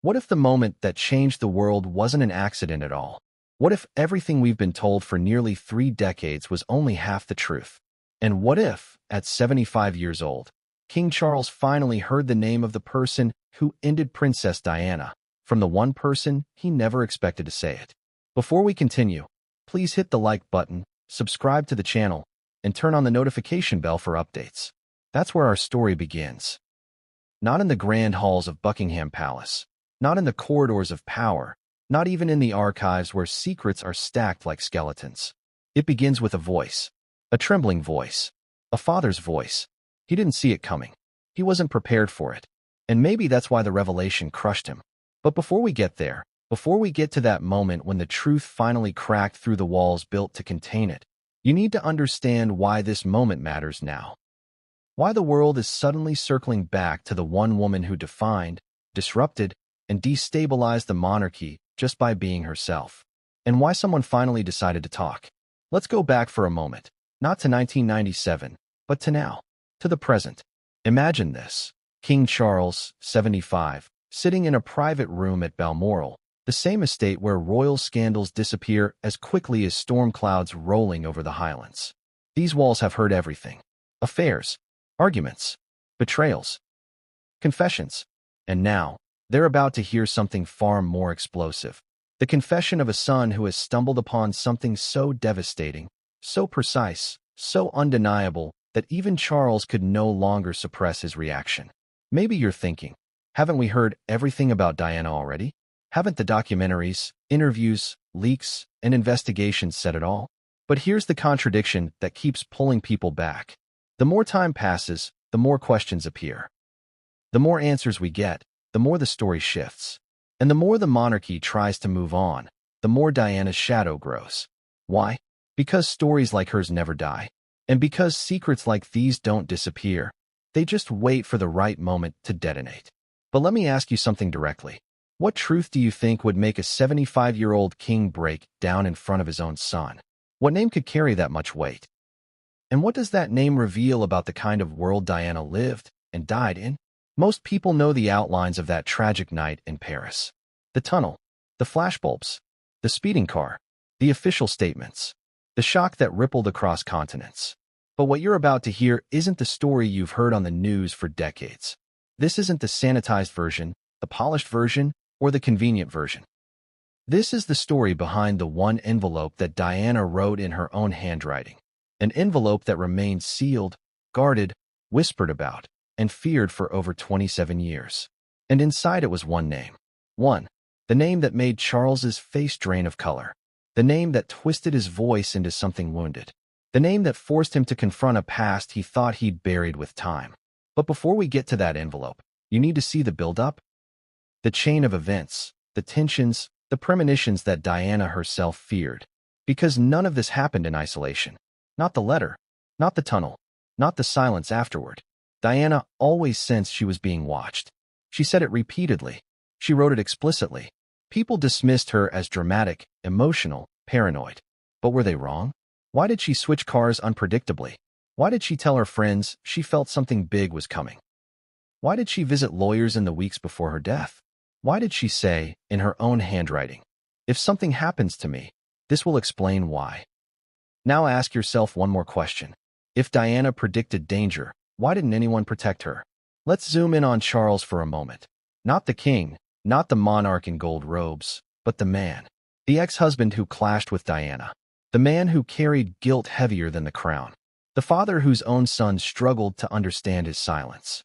What if the moment that changed the world wasn't an accident at all? What if everything we've been told for nearly 3 decades was only half the truth? And what if, at 75 years old, King Charles finally heard the name of the person who ended Princess Diana, from the one person he never expected to say it? Before we continue, please hit the like button, subscribe to the channel, and turn on the notification bell for updates. That's where our story begins. Not in the grand halls of Buckingham Palace, not in the corridors of power, not even in the archives where secrets are stacked like skeletons. It begins with a voice, a trembling voice, a father's voice. He didn't see it coming. He wasn't prepared for it. And maybe that's why the revelation crushed him. But before we get there, before we get to that moment when the truth finally cracked through the walls built to contain it, you need to understand why this moment matters now. Why the world is suddenly circling back to the one woman who defined, disrupted, and destabilized the monarchy just by being herself. And why someone finally decided to talk. Let's go back for a moment, not to 1997, but to now, to the present. Imagine this. King Charles, 75, sitting in a private room at Balmoral, the same estate where royal scandals disappear as quickly as storm clouds rolling over the Highlands. These walls have heard everything. Affairs, arguments, betrayals, confessions. And now, they're about to hear something far more explosive. The confession of a son who has stumbled upon something so devastating, so precise, so undeniable, that even Charles could no longer suppress his reaction. Maybe you're thinking, haven't we heard everything about Diana already? Haven't the documentaries, interviews, leaks, and investigations said it all? But here's the contradiction that keeps pulling people back. The more time passes, the more questions appear. The more answers we get, the more the story shifts. And the more the monarchy tries to move on, the more Diana's shadow grows. Why? Because stories like hers never die. And because secrets like these don't disappear. They just wait for the right moment to detonate. But let me ask you something directly. What truth do you think would make a 75-year-old king break down in front of his own son? What name could carry that much weight? And what does that name reveal about the kind of world Diana lived and died in? Most people know the outlines of that tragic night in Paris. The tunnel, the flashbulbs, the speeding car, the official statements, the shock that rippled across continents. But what you're about to hear isn't the story you've heard on the news for decades. This isn't the sanitized version, the polished version, or the convenient version. This is the story behind the one envelope that Diana wrote in her own handwriting. An envelope that remained sealed, guarded, whispered about, and feared for over 27 years. And inside it was one name. One. The name that made Charles's face drain of color. The name that twisted his voice into something wounded. The name that forced him to confront a past he thought he'd buried with time. But before we get to that envelope, you need to see the build-up. The chain of events, the tensions, the premonitions that Diana herself feared. Because none of this happened in isolation. Not the letter, not the tunnel, not the silence afterward. Diana always sensed she was being watched. She said it repeatedly. She wrote it explicitly. People dismissed her as dramatic, emotional, paranoid. But were they wrong? Why did she switch cars unpredictably? Why did she tell her friends she felt something big was coming? Why did she visit lawyers in the weeks before her death? Why did she say, in her own handwriting, "If something happens to me, this will explain why"? Now ask yourself one more question. If Diana predicted danger, why didn't anyone protect her? Let's zoom in on Charles for a moment. Not the king, not the monarch in gold robes, but the man. The ex-husband who clashed with Diana. The man who carried guilt heavier than the crown. The father whose own son struggled to understand his silence.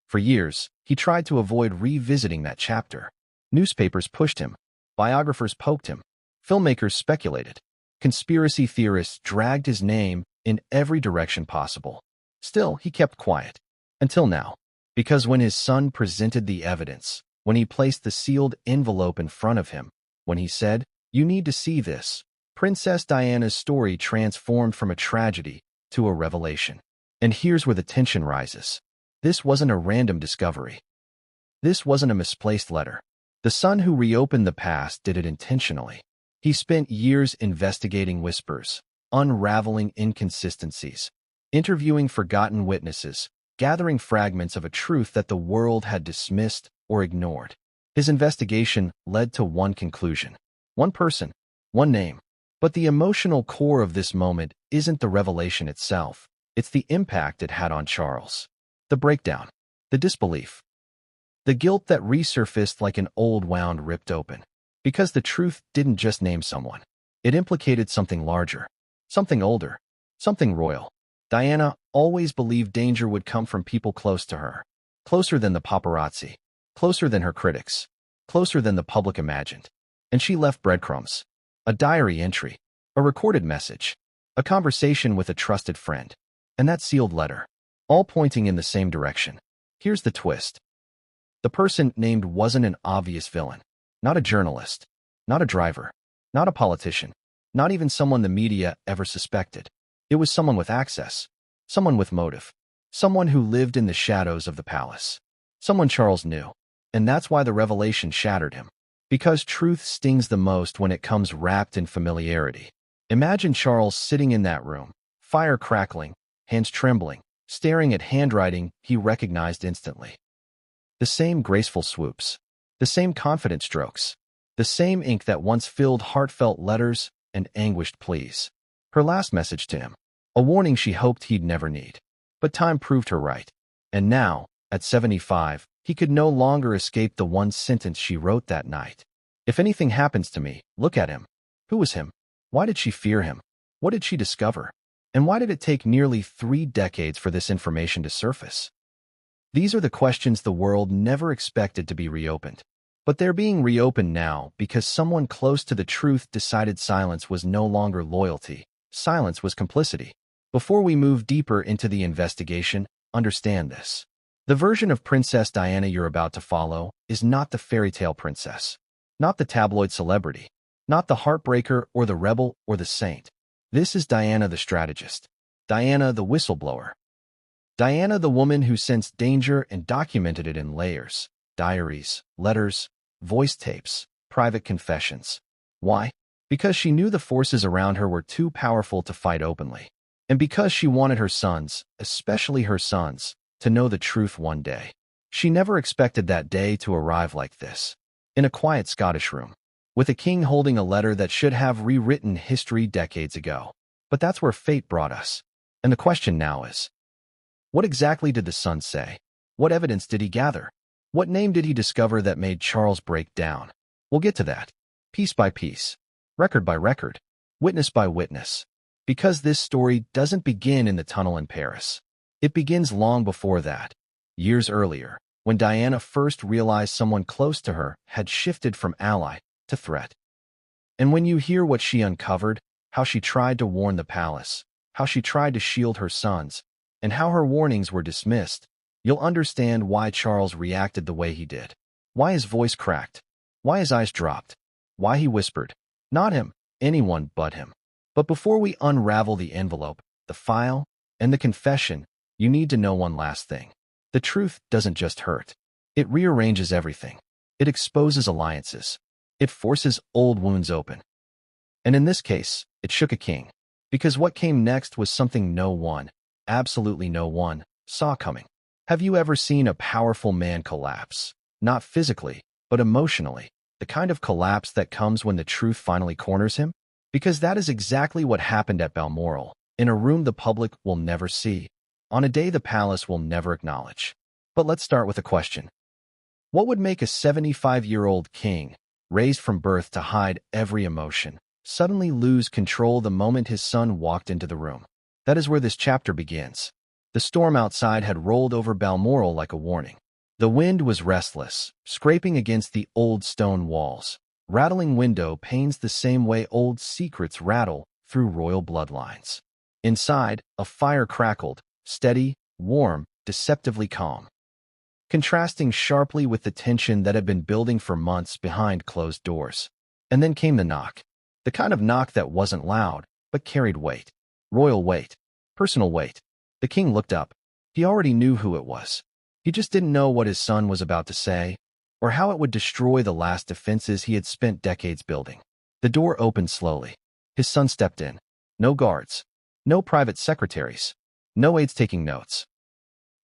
For years, he tried to avoid revisiting that chapter. Newspapers pushed him. Biographers poked him. Filmmakers speculated. Conspiracy theorists dragged his name in every direction possible. Still, he kept quiet. Until now. Because when his son presented the evidence, when he placed the sealed envelope in front of him, when he said, "You need to see this," Princess Diana's story transformed from a tragedy to a revelation. And here's where the tension rises. This wasn't a random discovery. This wasn't a misplaced letter. The son who reopened the past did it intentionally. He spent years investigating whispers, unraveling inconsistencies, interviewing forgotten witnesses, gathering fragments of a truth that the world had dismissed or ignored. His investigation led to one conclusion. One person, one name. But the emotional core of this moment isn't the revelation itself. It's the impact it had on Charles. The breakdown. The disbelief. The guilt that resurfaced like an old wound ripped open. Because the truth didn't just name someone. It implicated something larger. Something older. Something royal. Diana always believed danger would come from people close to her. Closer than the paparazzi. Closer than her critics. Closer than the public imagined. And she left breadcrumbs. A diary entry. A recorded message. A conversation with a trusted friend. And that sealed letter. All pointing in the same direction. Here's the twist. The person named wasn't an obvious villain. Not a journalist. Not a driver. Not a politician. Not even someone the media ever suspected. It was someone with access. Someone with motive. Someone who lived in the shadows of the palace. Someone Charles knew. And that's why the revelation shattered him. Because truth stings the most when it comes wrapped in familiarity. Imagine Charles sitting in that room, fire crackling, hands trembling, staring at handwriting he recognized instantly. The same graceful swoops. The same confident strokes. The same ink that once filled heartfelt letters and anguished pleas. Her last message to him. A warning she hoped he'd never need. But time proved her right. And now, at 75, he could no longer escape the one sentence she wrote that night. If anything happens to me, look at him. Who was him? Why did she fear him? What did she discover? And why did it take nearly 3 decades for this information to surface? These are the questions the world never expected to be reopened. But they're being reopened now because someone close to the truth decided silence was no longer loyalty. Silence was complicity. Before we move deeper into the investigation, understand this. The version of Princess Diana you're about to follow is not the fairy tale princess. Not the tabloid celebrity. Not the heartbreaker or the rebel or the saint. This is Diana the strategist. Diana the whistleblower. Diana the woman who sensed danger and documented it in layers. Diaries, letters, voice tapes, private confessions. Why? Because she knew the forces around her were too powerful to fight openly. And because she wanted her sons, especially her sons, to know the truth one day. She never expected that day to arrive like this. In a quiet Scottish room. With a king holding a letter that should have rewritten history decades ago. But that's where fate brought us. And the question now is, what exactly did the son say? What evidence did he gather? What name did he discover that made Charles break down? We'll get to that. Piece by piece. Record by record. Witness by witness. Because this story doesn't begin in the tunnel in Paris. It begins long before that. Years earlier, when Diana first realized someone close to her had shifted from ally to threat. And when you hear what she uncovered, how she tried to warn the palace, how she tried to shield her sons, and how her warnings were dismissed, you'll understand why Charles reacted the way he did. Why his voice cracked. Why his eyes dropped. Why he whispered. Not him, anyone but him. But before we unravel the envelope, the file, and the confession, you need to know one last thing. The truth doesn't just hurt. It rearranges everything. It exposes alliances. It forces old wounds open. And in this case, it shook a king. Because what came next was something no one, absolutely no one, saw coming. Have you ever seen a powerful man collapse? Not physically, but emotionally. The kind of collapse that comes when the truth finally corners him? Because that is exactly what happened at Balmoral, in a room the public will never see, on a day the palace will never acknowledge. But let's start with a question. What would make a 75-year-old king, raised from birth to hide every emotion, suddenly lose control the moment his son walked into the room? That is where this chapter begins. The storm outside had rolled over Balmoral like a warning. The wind was restless, scraping against the old stone walls, rattling window panes the same way old secrets rattle through royal bloodlines. Inside, a fire crackled, steady, warm, deceptively calm, contrasting sharply with the tension that had been building for months behind closed doors. And then came the knock. The kind of knock that wasn't loud, but carried weight. Royal weight. Personal weight. The king looked up. He already knew who it was. He just didn't know what his son was about to say, or how it would destroy the last defenses he had spent decades building. The door opened slowly. His son stepped in. No guards. No private secretaries. No aides taking notes.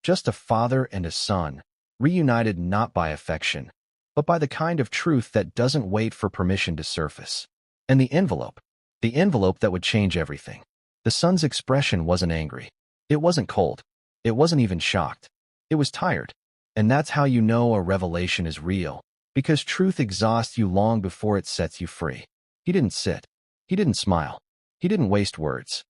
Just a father and a son, reunited not by affection, but by the kind of truth that doesn't wait for permission to surface. And the envelope that would change everything. The son's expression wasn't angry. It wasn't cold. It wasn't even shocked. It was tired. And that's how you know a revelation is real, because truth exhausts you long before it sets you free. He didn't sit. He didn't smile. He didn't waste words.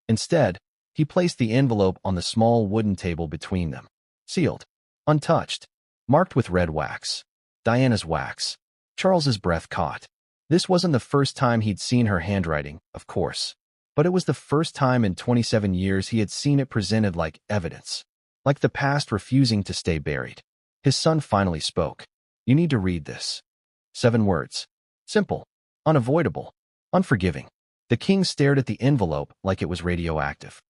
Instead, he placed the envelope on the small wooden table between them, sealed, untouched, marked with red wax. Diana's wax. Charles's breath caught. This wasn't the first time he'd seen her handwriting, of course, but it was the first time in 27 years he had seen it presented like evidence, like the past refusing to stay buried. His son finally spoke. "You need to read this." 7 words. Simple, unavoidable, unforgiving. The king stared at the envelope like it was radioactive.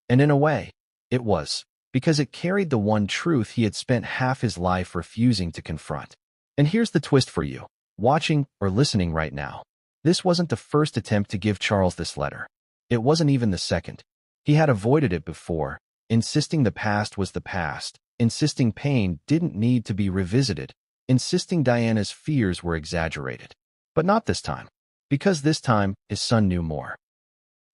And in a way, it was, because it carried the one truth he had spent half his life refusing to confront. And here's the twist for you, watching or listening right now. This wasn't the first attempt to give Charles this letter. It wasn't even the second. He had avoided it before, insisting the past was the past, insisting pain didn't need to be revisited, insisting Diana's fears were exaggerated. But not this time. Because this time, his son knew more.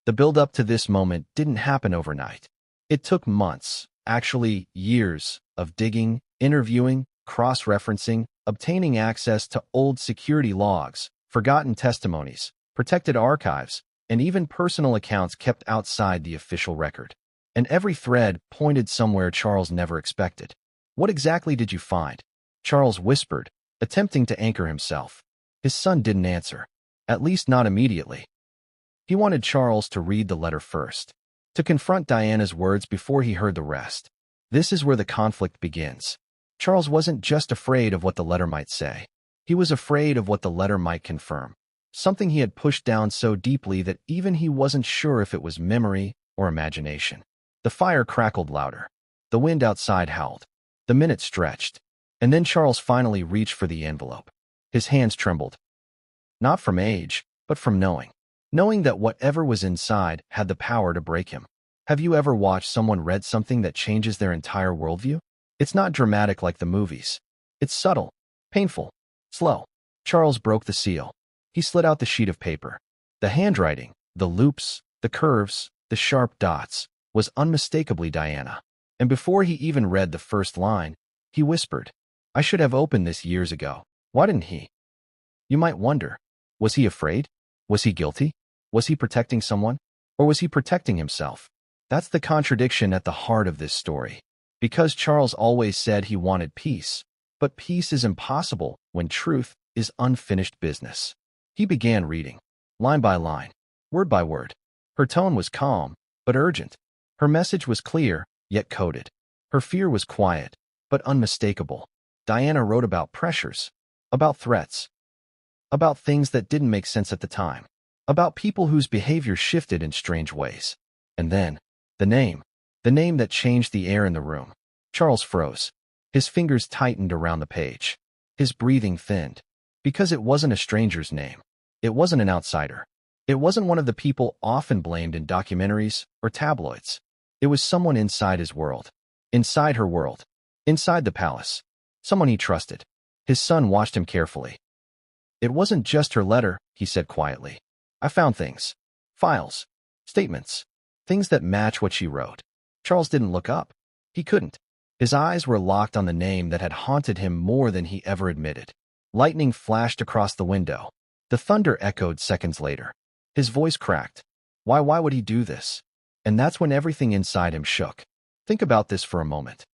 The build-up to this moment didn't happen overnight. It took months, actually years, of digging, interviewing, cross-referencing, obtaining access to old security logs, forgotten testimonies, protected archives, and even personal accounts kept outside the official record. And every thread pointed somewhere Charles never expected. "What exactly did you find?" Charles whispered, attempting to anchor himself. His son didn't answer. At least not immediately. He wanted Charles to read the letter first, to confront Diana's words before he heard the rest. This is where the conflict begins. Charles wasn't just afraid of what the letter might say. He was afraid of what the letter might confirm, something he had pushed down so deeply that even he wasn't sure if it was memory or imagination. The fire crackled louder. The wind outside howled. The minutes stretched. And then Charles finally reached for the envelope. His hands trembled. Not from age, but from knowing. Knowing that whatever was inside had the power to break him. Have you ever watched someone read something that changes their entire worldview? It's not dramatic like the movies. It's subtle, painful, slow. Charles broke the seal. He slid out the sheet of paper. The handwriting, the loops, the curves, the sharp dots, was unmistakably Diana. And before he even read the first line, he whispered, "I should have opened this years ago. Why didn't he?" You might wonder, was he afraid? Was he guilty? Was he protecting someone? Or was he protecting himself? That's the contradiction at the heart of this story. Because Charles always said he wanted peace, but peace is impossible when truth is unfinished business. He began reading, line by line, word by word. Her tone was calm, but urgent. Her message was clear, yet coded. Her fear was quiet, but unmistakable. Diana wrote about pressures, about threats, about things that didn't make sense at the time, about people whose behavior shifted in strange ways. And then, the name that changed the air in the room. Charles froze. His fingers tightened around the page. His breathing thinned. Because it wasn't a stranger's name. It wasn't an outsider. It wasn't one of the people often blamed in documentaries or tabloids. It was someone inside his world. Inside her world. Inside the palace. Someone he trusted. His son watched him carefully. "It wasn't just her letter," he said quietly. "I found things. Files. Statements. Things that match what she wrote." Charles didn't look up. He couldn't. His eyes were locked on the name that had haunted him more than he ever admitted. Lightning flashed across the window. The thunder echoed seconds later. His voice cracked. Why would he do this? And that's when everything inside him shook. Think about this for a moment.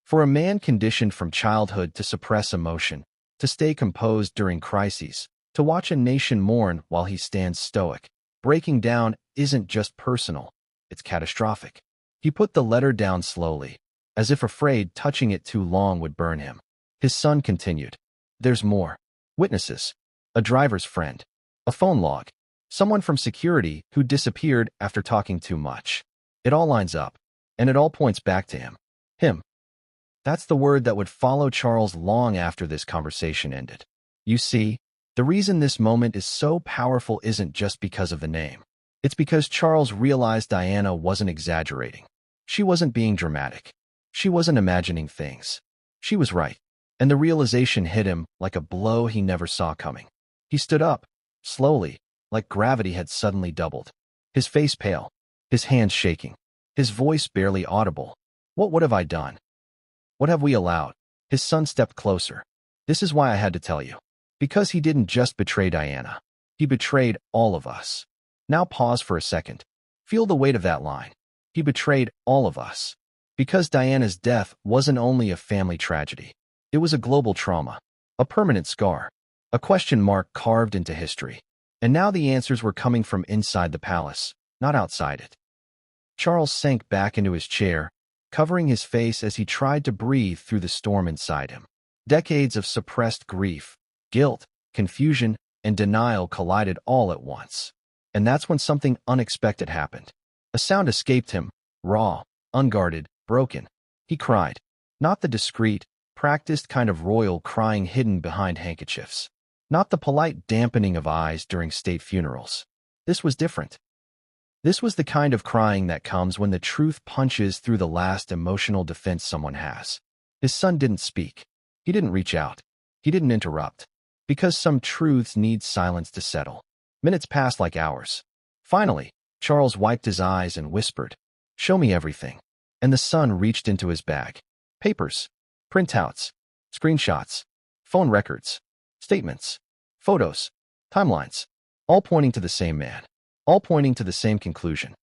For a man conditioned from childhood to suppress emotion, to stay composed during crises, to watch a nation mourn while he stands stoic, breaking down isn't just personal, it's catastrophic. He put the letter down slowly, as if afraid touching it too long would burn him. His son continued. "There's more. Witnesses. A driver's friend. A phone log. Someone from security who disappeared after talking too much. It all lines up, and it all points back to him. Him." That's the word that would follow Charles long after this conversation ended. You see, the reason this moment is so powerful isn't just because of the name. It's because Charles realized Diana wasn't exaggerating. She wasn't being dramatic. She wasn't imagining things. She was right. And the realization hit him like a blow he never saw coming. He stood up, slowly, like gravity had suddenly doubled. His face pale, his hands shaking, his voice barely audible. What have I done? What have we allowed? His son stepped closer. This is why I had to tell you. Because he didn't just betray Diana. He betrayed all of us. Now pause for a second. Feel the weight of that line. He betrayed all of us. Because Diana's death wasn't only a family tragedy. It was a global trauma, a permanent scar, a question mark carved into history. And now the answers were coming from inside the palace, not outside it. Charles sank back into his chair, covering his face as he tried to breathe through the storm inside him. Decades of suppressed grief, guilt, confusion, and denial collided all at once. And that's when something unexpected happened. A sound escaped him, raw, unguarded, broken. He cried. Not the discreet, practiced kind of royal crying hidden behind handkerchiefs. Not the polite dampening of eyes during state funerals. This was different. This was the kind of crying that comes when the truth punches through the last emotional defense someone has. His son didn't speak. He didn't reach out. He didn't interrupt. Because some truths need silence to settle. Minutes passed like hours. Finally, Charles wiped his eyes and whispered, "Show me everything." And the son reached into his bag. Papers, printouts, screenshots, phone records, statements, photos, timelines, all pointing to the same man, all pointing to the same conclusion.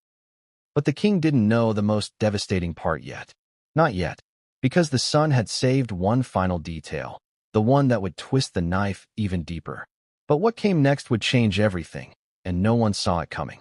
But the king didn't know the most devastating part yet. Not yet, because the son had saved one final detail, the one that would twist the knife even deeper. But what came next would change everything, and no one saw it coming.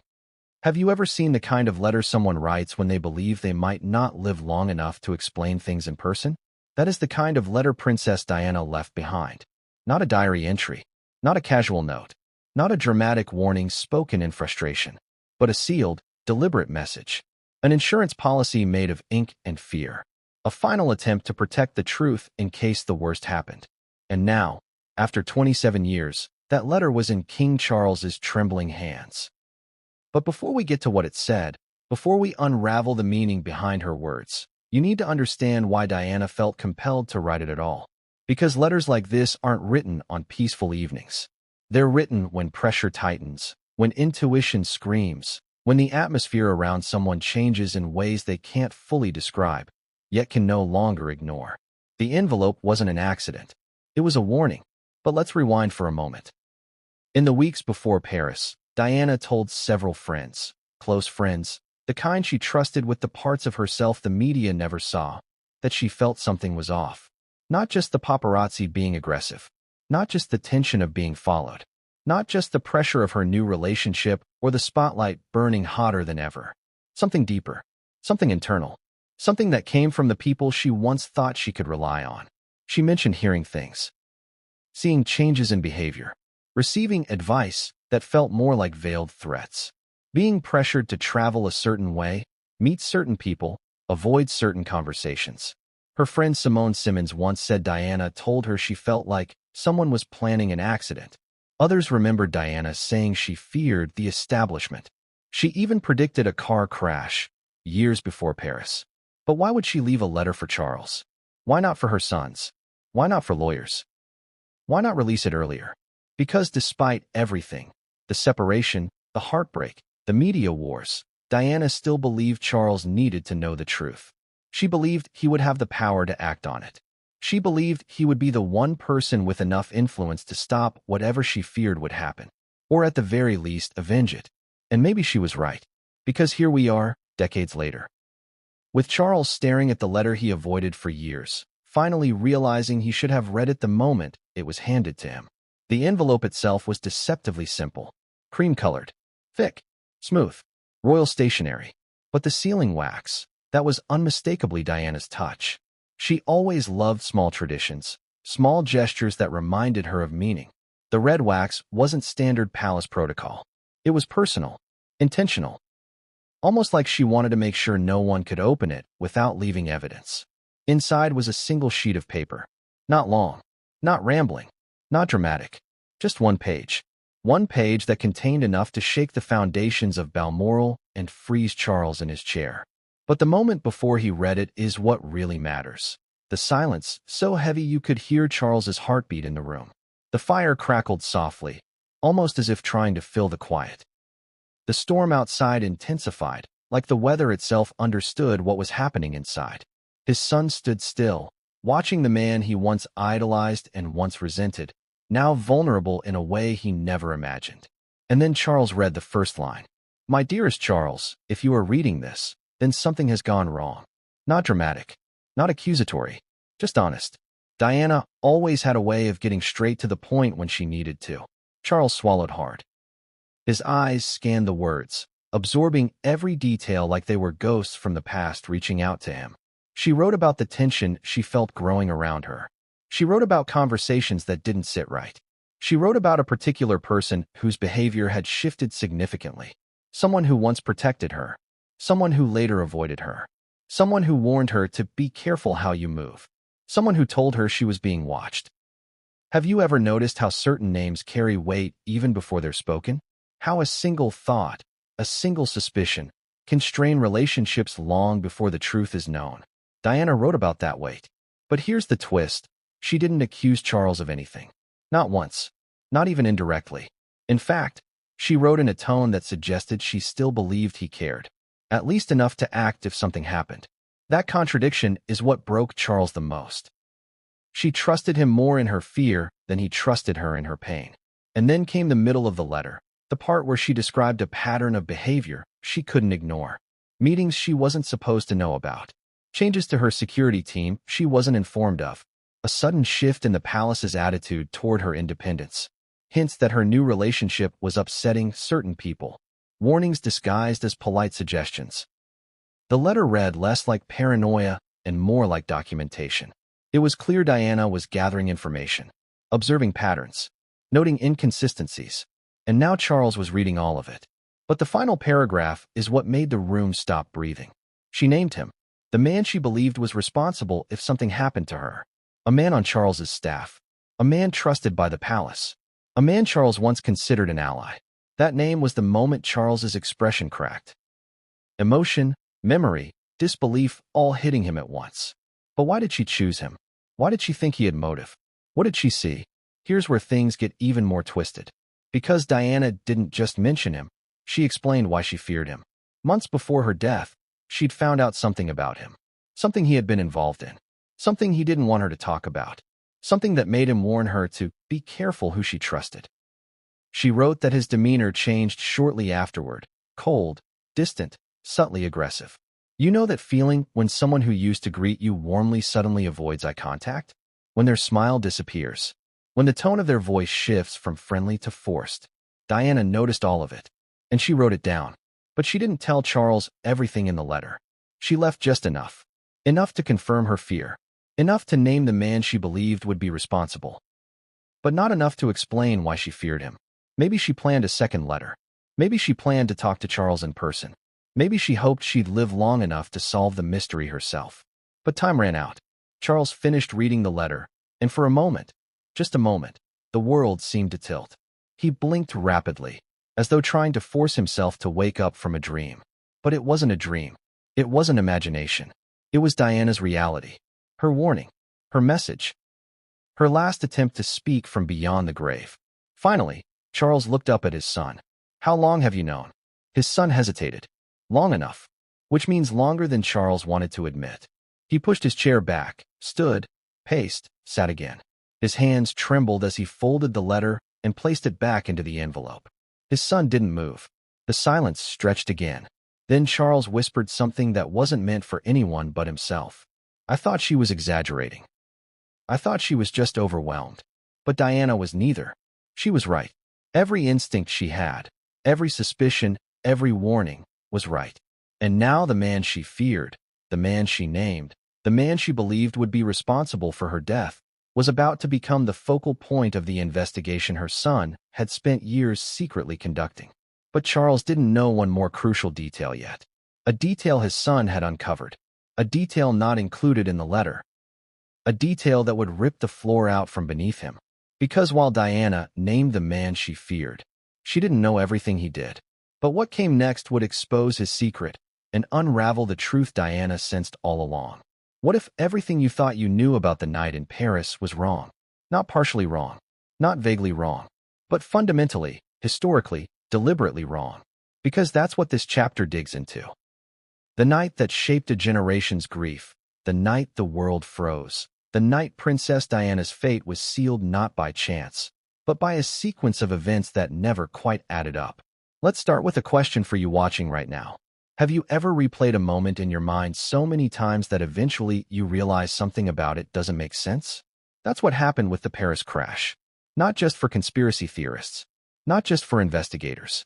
Have you ever seen the kind of letter someone writes when they believe they might not live long enough to explain things in person? That is the kind of letter Princess Diana left behind. Not a diary entry, not a casual note, not a dramatic warning spoken in frustration, but a sealed, deliberate message. An insurance policy made of ink and fear. A final attempt to protect the truth in case the worst happened. And now, after 27 years, that letter was in King Charles's trembling hands. But before we get to what it said, before we unravel the meaning behind her words, you need to understand why Diana felt compelled to write it at all. Because letters like this aren't written on peaceful evenings. They're written when pressure tightens, when intuition screams, when the atmosphere around someone changes in ways they can't fully describe, yet can no longer ignore. The envelope wasn't an accident. It was a warning. But let's rewind for a moment. In the weeks before Paris, Diana told several friends, close friends, the kind she trusted with the parts of herself the media never saw, that she felt something was off. Not just the paparazzi being aggressive, not just the tension of being followed, not just the pressure of her new relationship or the spotlight burning hotter than ever. Something deeper, something internal, something that came from the people she once thought she could rely on. She mentioned hearing things, seeing changes in behavior, receiving advice that felt more like veiled threats, being pressured to travel a certain way, meet certain people, avoid certain conversations. Her friend Simone Simmons once said Diana told her she felt like someone was planning an accident. Others remembered Diana saying she feared the establishment. She even predicted a car crash years before Paris. But why would she leave a letter for Charles? Why not for her sons? Why not for lawyers? Why not release it earlier? Because despite everything, the separation, the heartbreak, the media wars, Diana still believed Charles needed to know the truth. She believed he would have the power to act on it. She believed he would be the one person with enough influence to stop whatever she feared would happen, or at the very least, avenge it. And maybe she was right, because here we are, decades later. With Charles staring at the letter he avoided for years, finally realizing he should have read it the moment it was handed to him. The envelope itself was deceptively simple, cream-colored, thick, smooth, royal stationery. But the sealing wax, that was unmistakably Diana's touch. She always loved small traditions, small gestures that reminded her of meaning. The red wax wasn't standard palace protocol. It was personal, intentional, almost like she wanted to make sure no one could open it without leaving evidence. Inside was a single sheet of paper. Not long, not rambling, not dramatic. Just one page. One page that contained enough to shake the foundations of Balmoral and freeze Charles in his chair. But the moment before he read it is what really matters. the silence so heavy you could hear Charles's heartbeat in the room. The fire crackled softly, almost as if trying to fill the quiet. The storm outside intensified, like the weather itself understood what was happening inside. His son stood still, watching the man he once idolized and once resented, now vulnerable in a way he never imagined. And then Charles read the first line. "My dearest Charles, if you are reading this, then something has gone wrong." Not dramatic, not accusatory, just honest. Diana always had a way of getting straight to the point when she needed to. Charles swallowed hard. His eyes scanned the words, absorbing every detail like they were ghosts from the past reaching out to him. She wrote about the tension she felt growing around her. She wrote about conversations that didn't sit right. She wrote about a particular person whose behavior had shifted significantly. Someone who once protected her. Someone who later avoided her. Someone who warned her to be careful how you move. Someone who told her she was being watched. Have you ever noticed how certain names carry weight even before they're spoken? How a single thought, a single suspicion, can strain relationships long before the truth is known? Diana wrote about that weight. But here's the twist. She didn't accuse Charles of anything. Not once. Not even indirectly. In fact, she wrote in a tone that suggested she still believed he cared. At least enough to act if something happened. That contradiction is what broke Charles the most. She trusted him more in her fear than he trusted her in her pain. And then came the middle of the letter, the part where she described a pattern of behavior she couldn't ignore. Meetings she wasn't supposed to know about. Changes to her security team she wasn't informed of. A sudden shift in the palace's attitude toward her independence. Hints that her new relationship was upsetting certain people. Warnings disguised as polite suggestions. The letter read less like paranoia and more like documentation. It was clear Diana was gathering information, observing patterns, noting inconsistencies, and now Charles was reading all of it. But the final paragraph is what made the room stop breathing. She named him, the man she believed was responsible if something happened to her. A man on Charles's staff. A man trusted by the palace. A man Charles once considered an ally. That name was the moment Charles's expression cracked. Emotion, memory, disbelief all hitting him at once. But why did she choose him? Why did she think he had motive? What did she see? Here's where things get even more twisted. Because Diana didn't just mention him, she explained why she feared him. Months before her death, she'd found out something about him. Something he had been involved in. Something he didn't want her to talk about. Something that made him warn her to be careful who she trusted. She wrote that his demeanor changed shortly afterward. Cold, distant, subtly aggressive. You know that feeling when someone who used to greet you warmly suddenly avoids eye contact? When their smile disappears? When the tone of their voice shifts from friendly to forced? Diana noticed all of it, and she wrote it down. But she didn't tell Charles everything in the letter. She left just enough. Enough to confirm her fear. Enough to name the man she believed would be responsible. But not enough to explain why she feared him. Maybe she planned a second letter. Maybe she planned to talk to Charles in person. Maybe she hoped she'd live long enough to solve the mystery herself. But time ran out. Charles finished reading the letter, and for a moment, just a moment, the world seemed to tilt. He blinked rapidly, as though trying to force himself to wake up from a dream. But it wasn't a dream. It wasn't imagination. It was Diana's reality. Her warning. Her message. Her last attempt to speak from beyond the grave. Finally, Charles looked up at his son. "How long have you known?" His son hesitated. Long enough. Which means longer than Charles wanted to admit. He pushed his chair back, stood, paced, sat again. His hands trembled as he folded the letter and placed it back into the envelope. His son didn't move. The silence stretched again. Then Charles whispered something that wasn't meant for anyone but himself. "I thought she was exaggerating. I thought she was just overwhelmed." But Diana was neither. She was right. Every instinct she had, every suspicion, every warning, was right. And now the man she feared, the man she named, the man she believed would be responsible for her death, was about to become the focal point of the investigation her son had spent years secretly conducting. But Charles didn't know one more crucial detail yet. A detail his son had uncovered. A detail not included in the letter. A detail that would rip the floor out from beneath him. Because while Diana named the man she feared, she didn't know everything he did. But what came next would expose his secret and unravel the truth Diana sensed all along. What if everything you thought you knew about the night in Paris was wrong? Not partially wrong, not vaguely wrong, but fundamentally, historically, deliberately wrong. Because that's what this chapter digs into. The night that shaped a generation's grief, the night the world froze, the night Princess Diana's fate was sealed not by chance, but by a sequence of events that never quite added up. Let's start with a question for you watching right now. Have you ever replayed a moment in your mind so many times that eventually you realize something about it doesn't make sense? That's what happened with the Paris crash. Not just for conspiracy theorists, not just for investigators,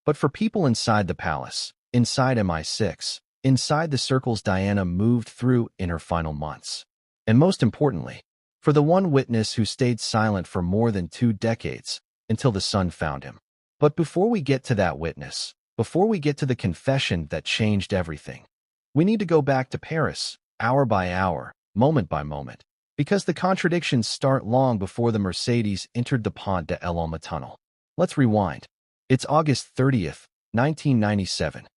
but for people inside the palace, inside MI6, inside the circles Diana moved through in her final months. And most importantly, for the one witness who stayed silent for more than 2 decades, until the sun found him. But before we get to that witness, before we get to the confession that changed everything, we need to go back to Paris, hour by hour, moment by moment, because the contradictions start long before the Mercedes entered the Pont de l'Alma tunnel. Let's rewind. It's August 30th, 1997.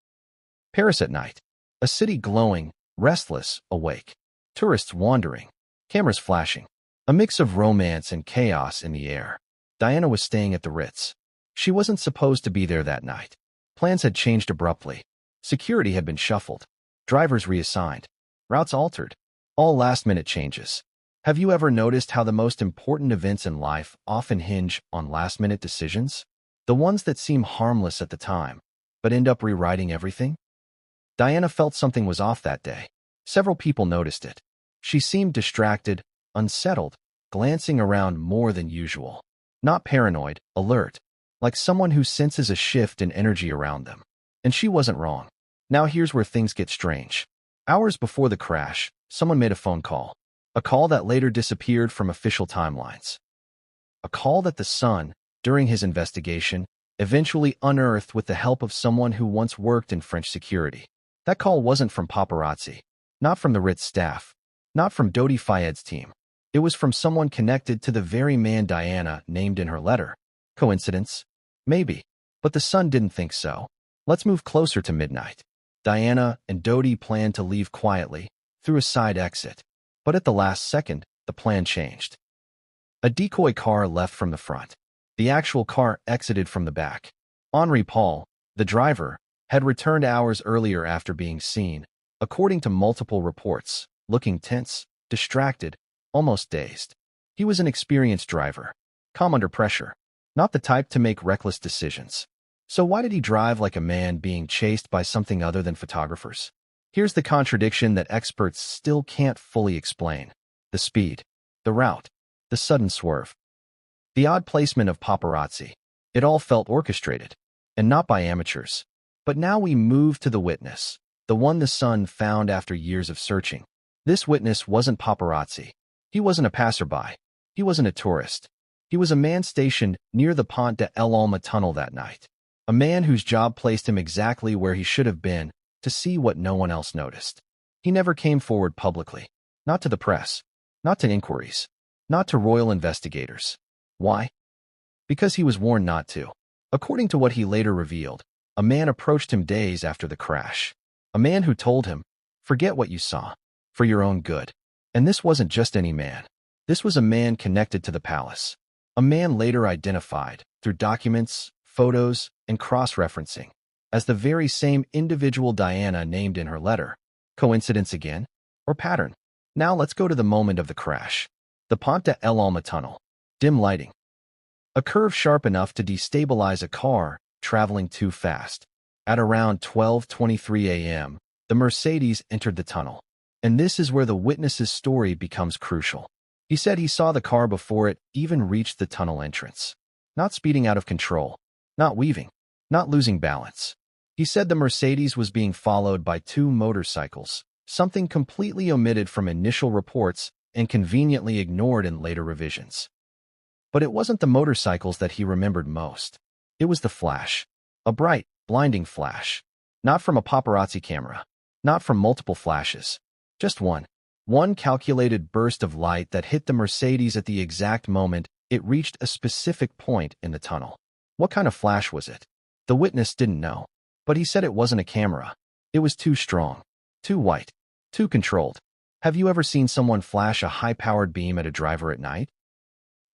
Paris at night. A city glowing, restless, awake. Tourists wandering. Cameras flashing. A mix of romance and chaos in the air. Diana was staying at the Ritz. She wasn't supposed to be there that night. Plans had changed abruptly. Security had been shuffled. Drivers reassigned. Routes altered. All last-minute changes. Have you ever noticed how the most important events in life often hinge on last-minute decisions? The ones that seem harmless at the time, but end up rewriting everything? Diana felt something was off that day. Several people noticed it. She seemed distracted, unsettled, glancing around more than usual. Not paranoid, alert, like someone who senses a shift in energy around them. And she wasn't wrong. Now here's where things get strange. Hours before the crash, someone made a phone call. A call that later disappeared from official timelines. A call that the Sun, during his investigation, eventually unearthed with the help of someone who once worked in French security. That call wasn't from paparazzi, not from the Ritz staff, not from Dodi Fayed's team. It was from someone connected to the very man Diana named in her letter. Coincidence? Maybe. But the Sun didn't think so. Let's move closer to midnight. Diana and Dodi planned to leave quietly, through a side exit. But at the last second, the plan changed. A decoy car left from the front. The actual car exited from the back. Henri Paul, the driver, had returned hours earlier after being seen, according to multiple reports, looking tense, distracted, almost dazed. He was an experienced driver, calm under pressure, not the type to make reckless decisions. So why did he drive like a man being chased by something other than photographers? Here's the contradiction that experts still can't fully explain. The speed, the route, the sudden swerve. The odd placement of paparazzi. It all felt orchestrated, and not by amateurs. But now we move to the witness, the one the Sun found after years of searching. This witness wasn't paparazzi. He wasn't a passerby. He wasn't a tourist. He was a man stationed near the Pont de l'Alma tunnel that night. A man whose job placed him exactly where he should have been to see what no one else noticed. He never came forward publicly. Not to the press. Not to inquiries. Not to royal investigators. Why? Because he was warned not to. According to what he later revealed, a man approached him days after the crash. A man who told him, "Forget what you saw, for your own good." And this wasn't just any man. This was a man connected to the palace. A man later identified, through documents, photos, and cross-referencing, as the very same individual Diana named in her letter. Coincidence again? Or pattern? Now let's go to the moment of the crash. The Pont de l'Alma tunnel. Dim lighting. A curve sharp enough to destabilize a car traveling too fast. At around 12:23 a.m., the Mercedes entered the tunnel. And this is where the witness's story becomes crucial. He said he saw the car before it even reached the tunnel entrance. Not speeding out of control. Not weaving. Not losing balance. He said the Mercedes was being followed by 2 motorcycles, something completely omitted from initial reports and conveniently ignored in later revisions. But it wasn't the motorcycles that he remembered most. It was the flash. A bright, blinding flash. Not from a paparazzi camera. Not from multiple flashes. Just one. One calculated burst of light that hit the Mercedes at the exact moment it reached a specific point in the tunnel. What kind of flash was it? The witness didn't know. But he said it wasn't a camera. It was too strong. Too white. Too controlled. Have you ever seen someone flash a high-powered beam at a driver at night?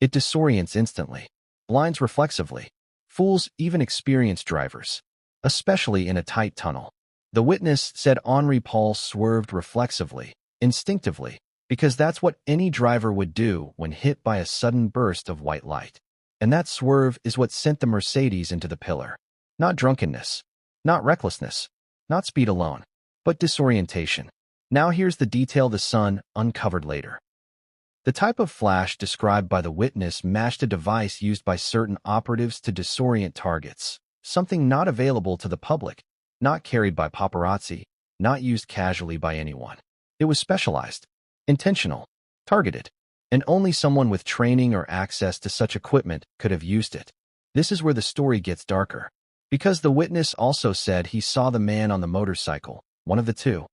It disorients instantly, blinds reflexively, fools even experienced drivers, especially in a tight tunnel. The witness said Henri Paul swerved reflexively, instinctively, because that's what any driver would do when hit by a sudden burst of white light. And that swerve is what sent the Mercedes into the pillar. Not drunkenness, not recklessness, not speed alone, but disorientation. Now here's the detail the Sun uncovered later. The type of flash described by the witness matched a device used by certain operatives to disorient targets, something not available to the public, not carried by paparazzi, not used casually by anyone. It was specialized, intentional, targeted, and only someone with training or access to such equipment could have used it. This is where the story gets darker, because the witness also said he saw the man on the motorcycle, one of the two,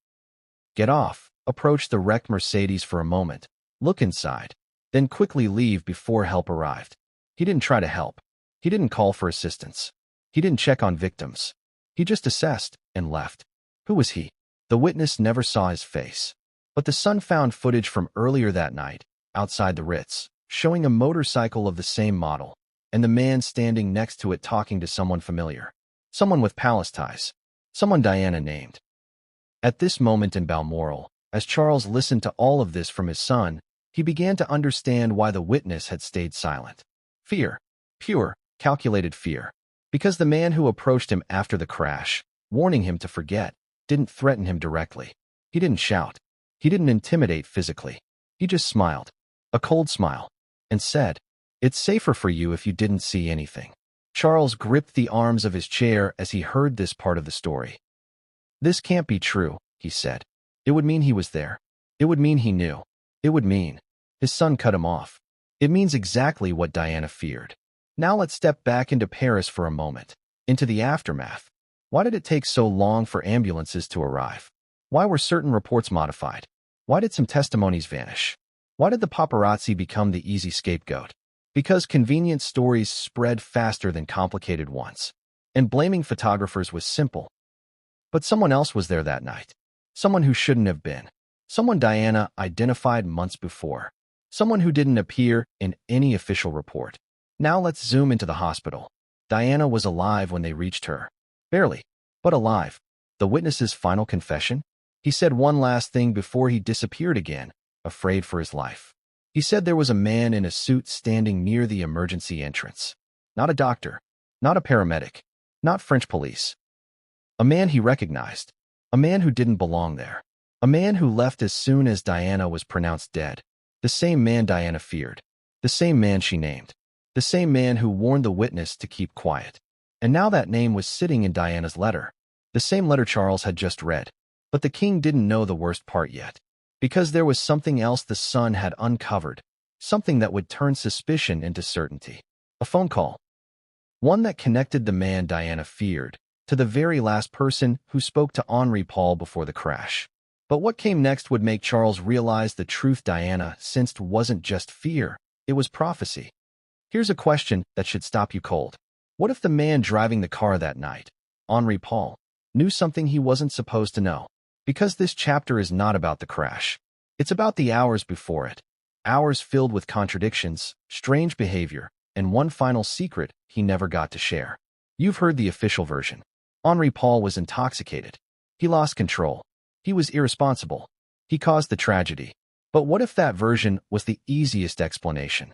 get off, approach the wrecked Mercedes for a moment, look inside, then quickly leave before help arrived. He didn't try to help. He didn't call for assistance. He didn't check on victims. He just assessed and left. Who was he? The witness never saw his face. But the Sun found footage from earlier that night, outside the Ritz, showing a motorcycle of the same model, and the man standing next to it talking to someone familiar. Someone with palace ties. Someone Diana named. At this moment in Balmoral, as Charles listened to all of this from his son, he began to understand why the witness had stayed silent. Fear. Pure, calculated fear. Because the man who approached him after the crash, warning him to forget, didn't threaten him directly. He didn't shout. He didn't intimidate physically. He just smiled, a cold smile, and said, "It's safer for you if you didn't see anything." Charles gripped the arms of his chair as he heard this part of the story. "This can't be true," he said. "It would mean he was there. It would mean he knew. It would mean—" His son cut him off. "It means exactly what Diana feared." Now let's step back into Paris for a moment, into the aftermath. Why did it take so long for ambulances to arrive? Why were certain reports modified? Why did some testimonies vanish? Why did the paparazzi become the easy scapegoat? Because convenient stories spread faster than complicated ones. And blaming photographers was simple. But someone else was there that night. Someone who shouldn't have been. Someone Diana identified months before. Someone who didn't appear in any official report. Now let's zoom into the hospital. Diana was alive when they reached her. Barely, but alive. The witness's final confession? He said one last thing before he disappeared again, afraid for his life. He said there was a man in a suit standing near the emergency entrance. Not a doctor, not a paramedic, not French police. A man he recognized. A man who didn't belong there. A man who left as soon as Diana was pronounced dead. The same man Diana feared. The same man she named. The same man who warned the witness to keep quiet. And now that name was sitting in Diana's letter. The same letter Charles had just read. But the king didn't know the worst part yet. Because there was something else the Sun had uncovered. Something that would turn suspicion into certainty. A phone call. One that connected the man Diana feared to the very last person who spoke to Henri Paul before the crash. But what came next would make Charles realize the truth Diana sensed wasn't just fear, it was prophecy. Here's a question that should stop you cold. What if the man driving the car that night, Henri Paul, knew something he wasn't supposed to know? Because this chapter is not about the crash. It's about the hours before it. Hours filled with contradictions, strange behavior, and one final secret he never got to share. You've heard the official version. Henri Paul was intoxicated. He lost control. He was irresponsible. He caused the tragedy. But what if that version was the easiest explanation?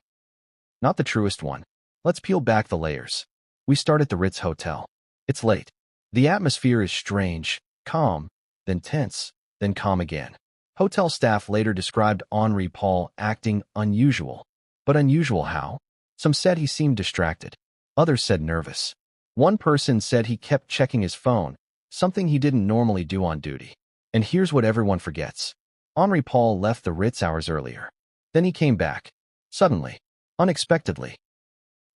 Not the truest one. Let's peel back the layers. We start at the Ritz Hotel. It's late. The atmosphere is strange, calm, then tense, then calm again. Hotel staff later described Henri Paul acting unusual. But unusual how? Some said he seemed distracted. Others said nervous. One person said he kept checking his phone, something he didn't normally do on duty. And here's what everyone forgets. Henri Paul left the Ritz hours earlier. Then he came back. Suddenly. Unexpectedly.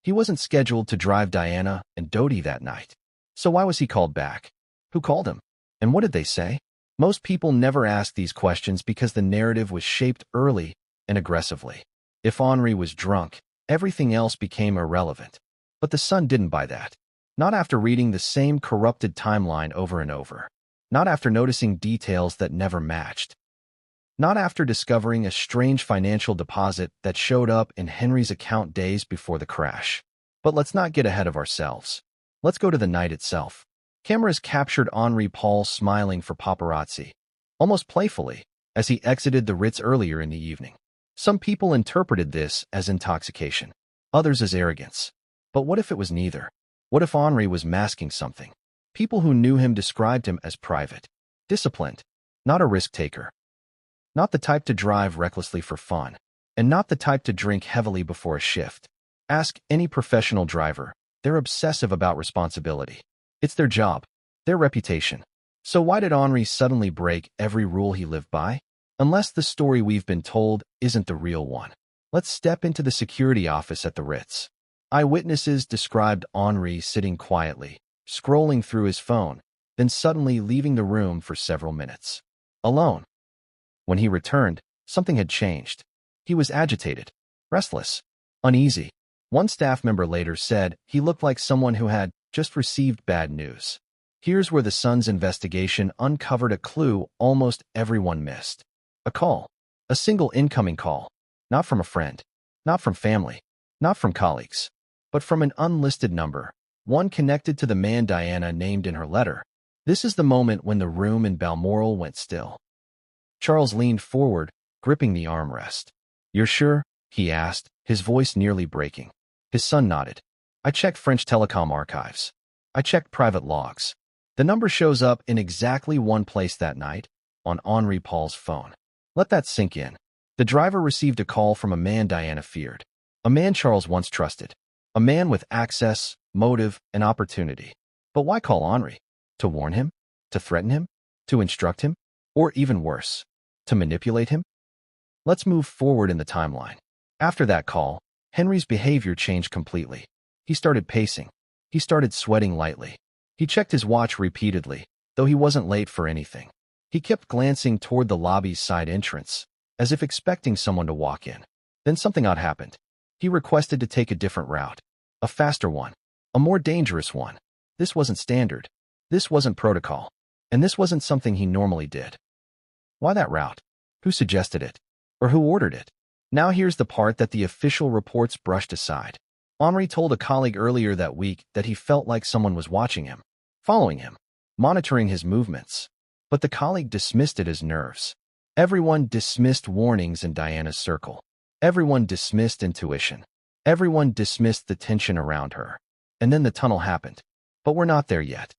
He wasn't scheduled to drive Diana and Dodi that night. So why was he called back? Who called him? And what did they say? Most people never ask these questions because the narrative was shaped early and aggressively. If Henri was drunk, everything else became irrelevant. But the Sun didn't buy that. Not after reading the same corrupted timeline over and over. Not after noticing details that never matched. Not after discovering a strange financial deposit that showed up in Henry's account days before the crash. But let's not get ahead of ourselves. Let's go to the night itself. Cameras captured Henri Paul smiling for paparazzi, almost playfully, as he exited the Ritz earlier in the evening. Some people interpreted this as intoxication, others as arrogance. But what if it was neither? What if Henri was masking something? People who knew him described him as private, disciplined, not a risk-taker, not the type to drive recklessly for fun, and not the type to drink heavily before a shift. Ask any professional driver. They're obsessive about responsibility. It's their job, their reputation. So why did Henri suddenly break every rule he lived by? Unless the story we've been told isn't the real one. Let's step into the security office at the Ritz. Eyewitnesses described Henri sitting quietly, scrolling through his phone, then suddenly leaving the room for several minutes. Alone. When he returned, something had changed. He was agitated, restless, uneasy. One staff member later said he looked like someone who had just received bad news. Here's where the Sun's investigation uncovered a clue almost everyone missed. A call. A single incoming call. Not from a friend. Not from family. Not from colleagues. But from an unlisted number. One connected to the man Diana named in her letter. This is the moment when the room in Balmoral went still. Charles leaned forward, gripping the armrest. "You're sure?" he asked, his voice nearly breaking. His son nodded. "I checked French telecom archives. I checked private logs. The number shows up in exactly one place that night, on Henri Paul's phone." Let that sink in. The driver received a call from a man Diana feared. A man Charles once trusted. A man with access, motive, and opportunity. But why call Henri? To warn him? To threaten him? To instruct him? Or even worse, to manipulate him? Let's move forward in the timeline. After that call, Henry's behavior changed completely. He started pacing. He started sweating lightly. He checked his watch repeatedly, though he wasn't late for anything. He kept glancing toward the lobby's side entrance, as if expecting someone to walk in. Then something odd happened. He requested to take a different route. A faster one. A more dangerous one. This wasn't standard. This wasn't protocol. And this wasn't something he normally did. Why that route? Who suggested it? Or who ordered it? Now here's the part that the official reports brushed aside. Henri told a colleague earlier that week that he felt like someone was watching him, following him, monitoring his movements. But the colleague dismissed it as nerves. Everyone dismissed warnings in Diana's circle. Everyone dismissed intuition. Everyone dismissed the tension around her. And then the tunnel happened. But we're not there yet.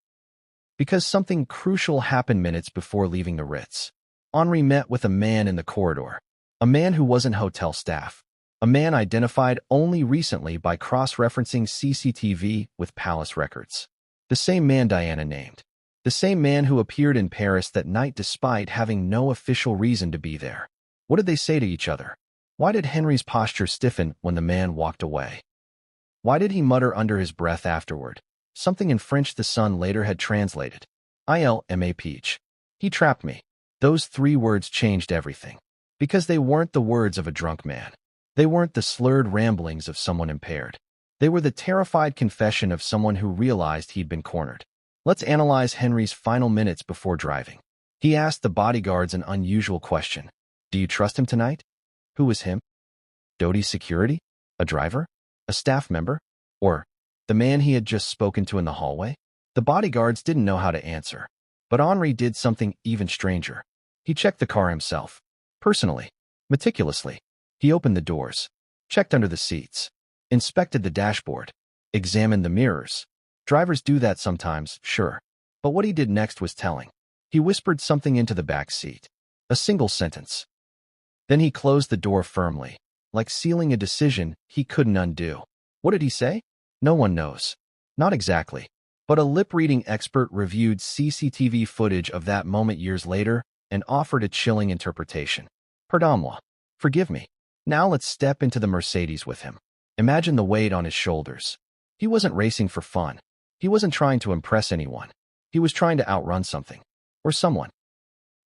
Because something crucial happened minutes before leaving the Ritz. Henri met with a man in the corridor. A man who wasn't hotel staff. A man identified only recently by cross-referencing CCTV with palace records. The same man Diana named. The same man who appeared in Paris that night despite having no official reason to be there. What did they say to each other? Why did Henry's posture stiffen when the man walked away? Why did he mutter under his breath afterward? Something in French the Sun later had translated. Il m'a peach. He trapped me. Those 3 words changed everything. Because they weren't the words of a drunk man. They weren't the slurred ramblings of someone impaired. They were the terrified confession of someone who realized he'd been cornered. Let's analyze Henry's final minutes before driving. He asked the bodyguards an unusual question. Do you trust him tonight? Who was him? Doty's security? A driver? A staff member? Or the man he had just spoken to in the hallway? The bodyguards didn't know how to answer. But Henri did something even stranger. He checked the car himself. Personally. Meticulously. He opened the doors. Checked under the seats. Inspected the dashboard. Examined the mirrors. Drivers do that sometimes, sure. But what he did next was telling. He whispered something into the back seat. A single sentence. Then he closed the door firmly, like sealing a decision he couldn't undo. What did he say? No one knows. Not exactly. But a lip-reading expert reviewed CCTV footage of that moment years later and offered a chilling interpretation. Pardon-moi. Forgive me. Now let's step into the Mercedes with him. Imagine the weight on his shoulders. He wasn't racing for fun. He wasn't trying to impress anyone. He was trying to outrun something. Or someone.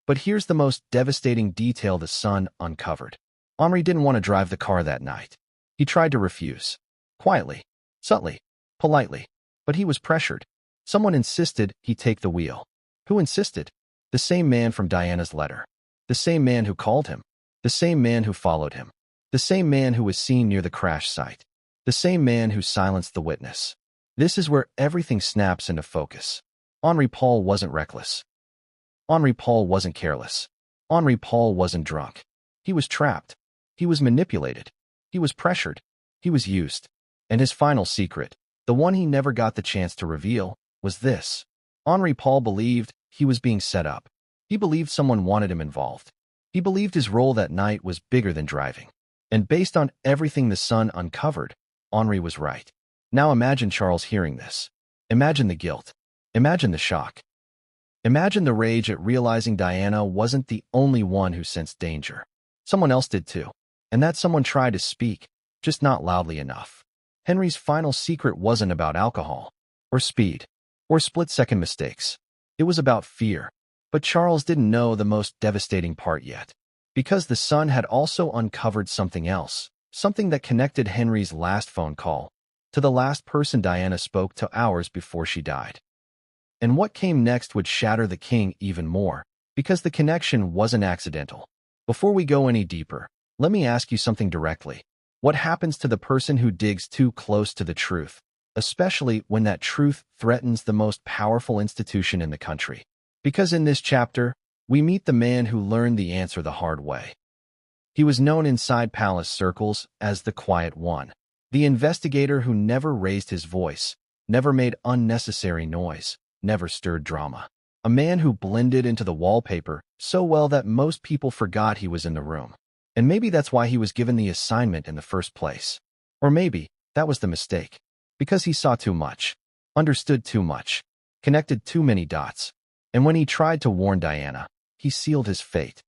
But here's the most devastating detail the Sun uncovered. Henri didn't want to drive the car that night. He tried to refuse. Quietly. Subtly. Politely. But he was pressured. Someone insisted he take the wheel. Who insisted? The same man from Diana's letter. The same man who called him. The same man who followed him. The same man who was seen near the crash site. The same man who silenced the witness. This is where everything snaps into focus. Henri Paul wasn't reckless. Henri Paul wasn't careless. Henri Paul wasn't drunk. He was trapped. He was manipulated. He was pressured. He was used. And his final secret, the one he never got the chance to reveal, was this. Henri Paul believed he was being set up. He believed someone wanted him involved. He believed his role that night was bigger than driving. And based on everything the Sun uncovered, Henri was right. Now imagine Charles hearing this. Imagine the guilt. Imagine the shock. Imagine the rage at realizing Diana wasn't the only one who sensed danger. Someone else did too. And that someone tried to speak, just not loudly enough. Henry's final secret wasn't about alcohol, or speed, or split-second mistakes. It was about fear. But Charles didn't know the most devastating part yet. Because the Sun had also uncovered something else, something that connected Henry's last phone call to the last person Diana spoke to hours before she died. And what came next would shatter the king even more, because the connection wasn't accidental. Before we go any deeper, let me ask you something directly. What happens to the person who digs too close to the truth, especially when that truth threatens the most powerful institution in the country? Because in this chapter, we meet the man who learned the answer the hard way. He was known inside palace circles as the Quiet One, the investigator who never raised his voice, never made unnecessary noise, never stirred drama. A man who blended into the wallpaper so well that most people forgot he was in the room. And maybe that's why he was given the assignment in the first place. Or maybe that was the mistake. Because he saw too much, understood too much, connected too many dots. And when he tried to warn Diana, he sealed his fate.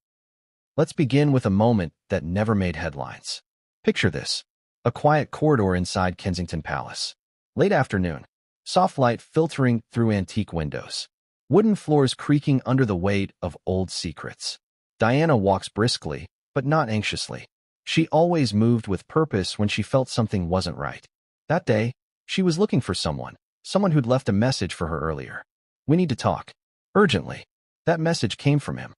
Let's begin with a moment that never made headlines. Picture this. A quiet corridor inside Kensington Palace. Late afternoon. Soft light filtering through antique windows. Wooden floors creaking under the weight of old secrets. Diana walks briskly, but not anxiously. She always moved with purpose when she felt something wasn't right. That day, she was looking for someone who'd left a message for her earlier. We need to talk. Urgently. That message came from him.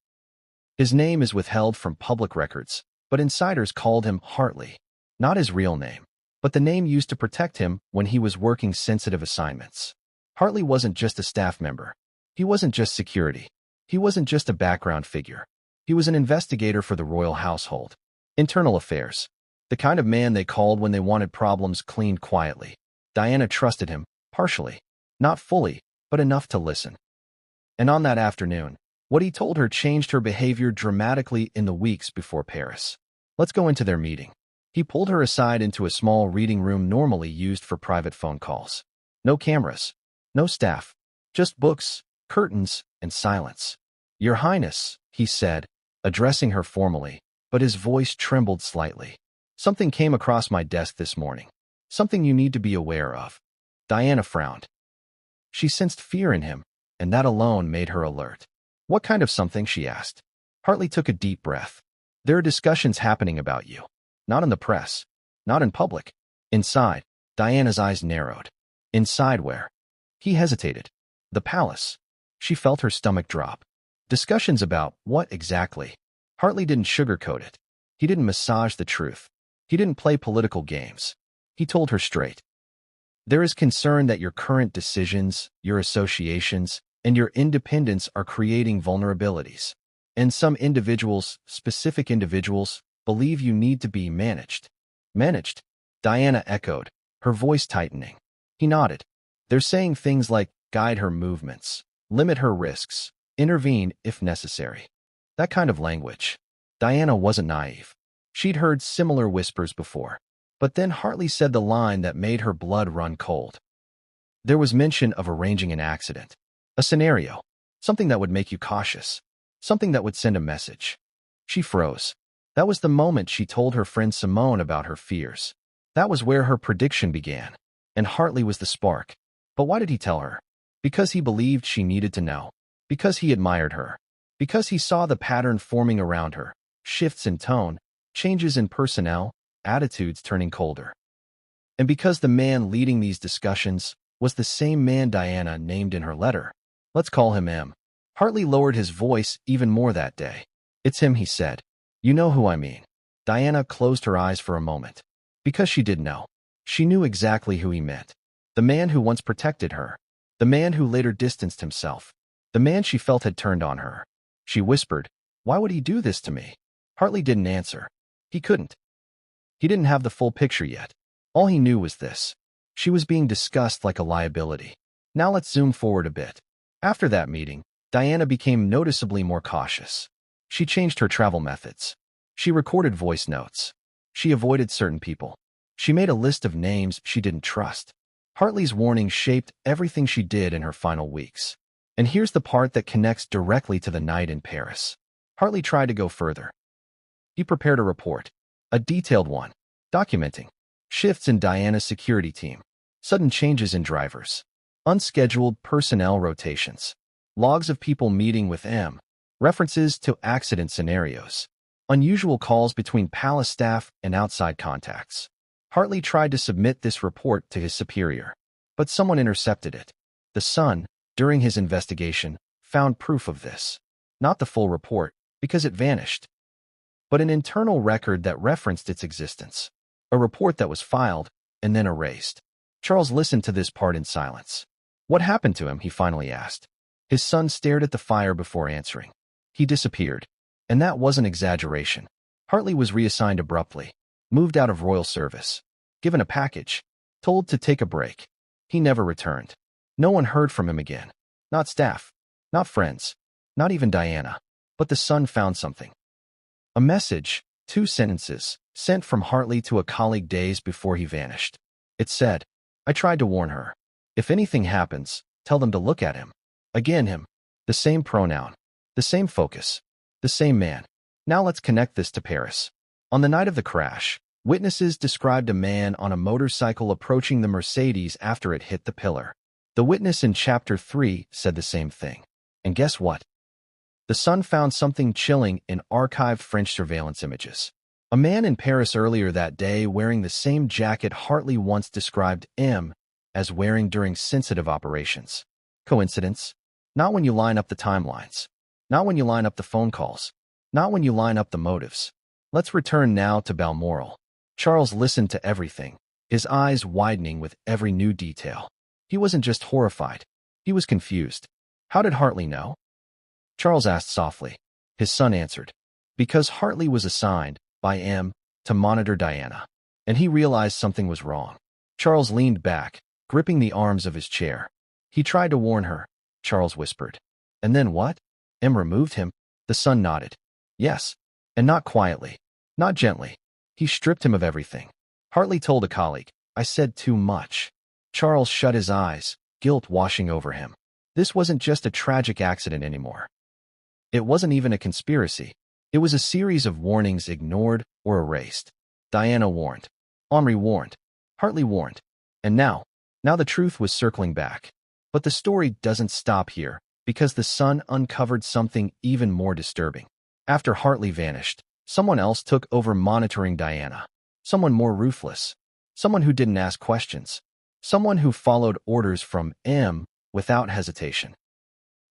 His name is withheld from public records, but insiders called him Hartley. Not his real name, but the name used to protect him when he was working sensitive assignments. Hartley wasn't just a staff member. He wasn't just security. He wasn't just a background figure. He was an investigator for the royal household. Internal affairs. The kind of man they called when they wanted problems cleaned quietly. Diana trusted him, partially. Not fully, but enough to listen. And on that afternoon, what he told her changed her behavior dramatically in the weeks before Paris. Let's go into their meeting. He pulled her aside into a small reading room normally used for private phone calls. No cameras, no staff, just books, curtains, and silence. Your Highness, he said, addressing her formally, but his voice trembled slightly. Something came across my desk this morning. Something you need to be aware of. Diana frowned. She sensed fear in him, and that alone made her alert. What kind of something, she asked. Hartley took a deep breath. There are discussions happening about you. Not in the press. Not in public. Inside. Diana's eyes narrowed. Inside where? He hesitated. The palace. She felt her stomach drop. Discussions about what exactly? Hartley didn't sugarcoat it. He didn't massage the truth. He didn't play political games. He told her straight. There is concern that your current decisions, your associations, and your independence are creating vulnerabilities. And some individuals, specific individuals, believe you need to be managed. Managed? Diana echoed, her voice tightening. He nodded. They're saying things like guide her movements, limit her risks, intervene if necessary. That kind of language. Diana wasn't naive. She'd heard similar whispers before. But then Hartley said the line that made her blood run cold. There was mention of arranging an accident. A scenario. Something that would make you cautious. Something that would send a message. She froze. That was the moment she told her friend Simone about her fears. That was where her prediction began. And Hartley was the spark. But why did he tell her? Because he believed she needed to know. Because he admired her. Because he saw the pattern forming around her. Shifts in tone, changes in personnel, attitudes turning colder. And because the man leading these discussions was the same man Diana named in her letter. Let's call him M. Hartley lowered his voice even more that day. "It's him," he said. "You know who I mean." Diana closed her eyes for a moment. Because she did know. She knew exactly who he meant. The man who once protected her. The man who later distanced himself. The man she felt had turned on her. She whispered, "Why would he do this to me?" Hartley didn't answer. He couldn't. He didn't have the full picture yet. All he knew was this. She was being discussed like a liability. Now let's zoom forward a bit. After that meeting, Diana became noticeably more cautious. She changed her travel methods. She recorded voice notes. She avoided certain people. She made a list of names she didn't trust. Hartley's warning shaped everything she did in her final weeks. And here's the part that connects directly to the night in Paris. Hartley tried to go further. He prepared a report. A detailed one, documenting shifts in Diana's security team, sudden changes in drivers, unscheduled personnel rotations, logs of people meeting with M, references to accident scenarios, unusual calls between palace staff and outside contacts. Hartley tried to submit this report to his superior, but someone intercepted it. The Sun, during his investigation, found proof of this. Not the full report, because it vanished, but an internal record that referenced its existence. A report that was filed and then erased. Charles listened to this part in silence. "What happened to him?" he finally asked. His son stared at the fire before answering. "He disappeared." And that wasn't exaggeration. Hartley was reassigned abruptly, moved out of royal service, given a package, told to take a break. He never returned. No one heard from him again. Not staff, not friends, not even Diana. But the Sun found something. A message, 2 sentences, sent from Hartley to a colleague days before he vanished. It said, "I tried to warn her. If anything happens, tell them to look at him." Again him. The same pronoun. The same focus. The same man. Now let's connect this to Paris. On the night of the crash, witnesses described a man on a motorcycle approaching the Mercedes after it hit the pillar. The witness in Chapter 3 said the same thing. And guess what? The Sun found something chilling in archived French surveillance images. A man in Paris earlier that day wearing the same jacket Hartley once described M as wearing during sensitive operations. Coincidence? Not when you line up the timelines. Not when you line up the phone calls. Not when you line up the motives. Let's return now to Balmoral. Charles listened to everything, his eyes widening with every new detail. He wasn't just horrified. He was confused. How did Hartley know? Charles asked softly. His son answered. Because Hartley was assigned, by M, to monitor Diana. And he realized something was wrong. Charles leaned back, gripping the arms of his chair. He tried to warn her, Charles whispered. And then what? M removed him? The son nodded. Yes. And not quietly. Not gently. He stripped him of everything. Hartley told a colleague, "I said too much." Charles shut his eyes, guilt washing over him. This wasn't just a tragic accident anymore. It wasn't even a conspiracy. It was a series of warnings ignored or erased. Diana warned. Omri warned. Hartley warned. And now the truth was circling back. But the story doesn't stop here, because the Sun uncovered something even more disturbing. After Hartley vanished, someone else took over monitoring Diana. Someone more ruthless. Someone who didn't ask questions. Someone who followed orders from M without hesitation.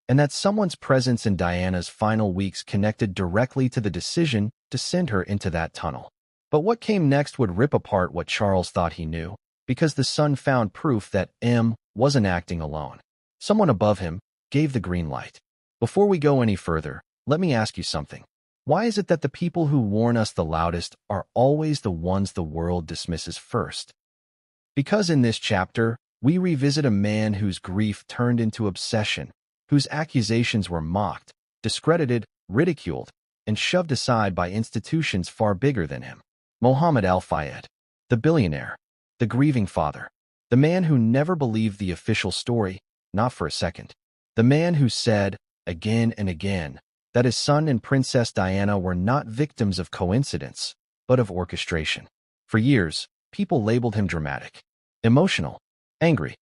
And that someone's presence in Diana's final weeks connected directly to the decision to send her into that tunnel. But what came next would rip apart what Charles thought he knew, because the Sun found proof that M wasn't acting alone. Someone above him gave the green light. Before we go any further, let me ask you something. Why is it that the people who warn us the loudest are always the ones the world dismisses first? Because in this chapter, we revisit a man whose grief turned into obsession, whose accusations were mocked, discredited, ridiculed, and shoved aside by institutions far bigger than him. Mohammed Al-Fayed, the billionaire, the grieving father, the man who never believed the official story, not for a second. The man who said, again and again, that his son and Princess Diana were not victims of coincidence, but of orchestration. For years, people labeled him dramatic, emotional, angry,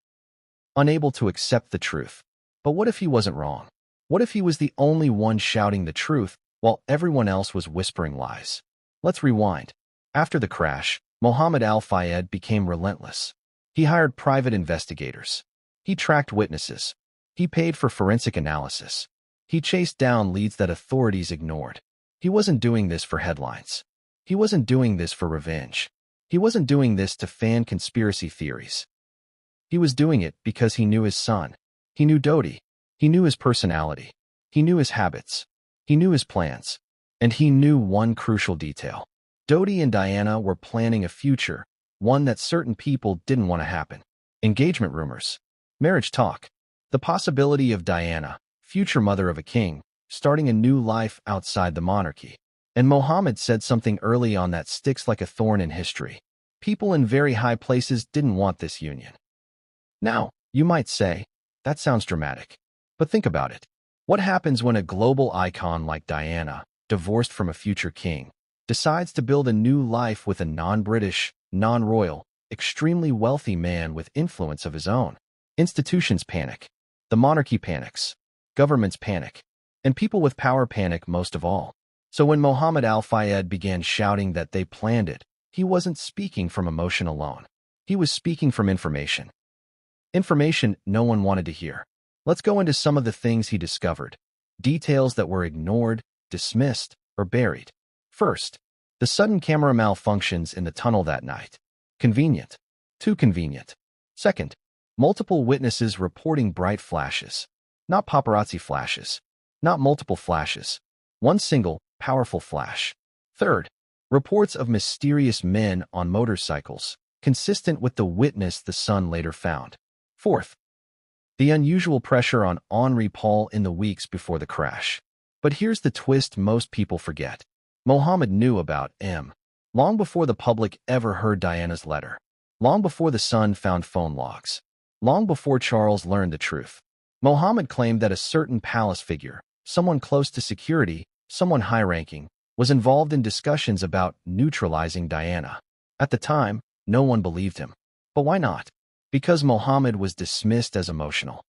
unable to accept the truth. But what if he wasn't wrong? What if he was the only one shouting the truth while everyone else was whispering lies? Let's rewind. After the crash, Mohammed Al-Fayed became relentless. He hired private investigators. He tracked witnesses. He paid for forensic analysis. He chased down leads that authorities ignored. He wasn't doing this for headlines. He wasn't doing this for revenge. He wasn't doing this to fan conspiracy theories. He was doing it because he knew his son. He knew Dodi. He knew his personality. He knew his habits. He knew his plans. And he knew one crucial detail. Dodi and Diana were planning a future, one that certain people didn't want to happen. Engagement rumors. Marriage talk. The possibility of Diana, future mother of a king, starting a new life outside the monarchy. And Muhammad said something early on that sticks like a thorn in history. People in very high places didn't want this union. Now, you might say, that sounds dramatic. But think about it. What happens when a global icon like Diana, divorced from a future king, decides to build a new life with a non-British, non-royal, extremely wealthy man with influence of his own? Institutions panic. The monarchy panics. Governments panic. And people with power panic most of all. So when Mohammed Al-Fayed began shouting that they planned it, he wasn't speaking from emotion alone. He was speaking from information. Information no one wanted to hear. Let's go into some of the things he discovered. Details that were ignored, dismissed, or buried. First, the sudden camera malfunctions in the tunnel that night. Convenient. Too convenient. Second, multiple witnesses reporting bright flashes. Not paparazzi flashes. Not multiple flashes. One single, powerful flash. Third, reports of mysterious men on motorcycles, consistent with the witness the son later found. Fourth, the unusual pressure on Henri Paul in the weeks before the crash. But here's the twist most people forget. Mohammed knew about M. long before the public ever heard Diana's letter. Long before the son found phone logs. Long before Charles learned the truth. Mohammed claimed that a certain palace figure, someone close to security, someone high-ranking, was involved in discussions about neutralizing Diana. At the time, no one believed him. But why not? Because Mohammed was dismissed as emotional.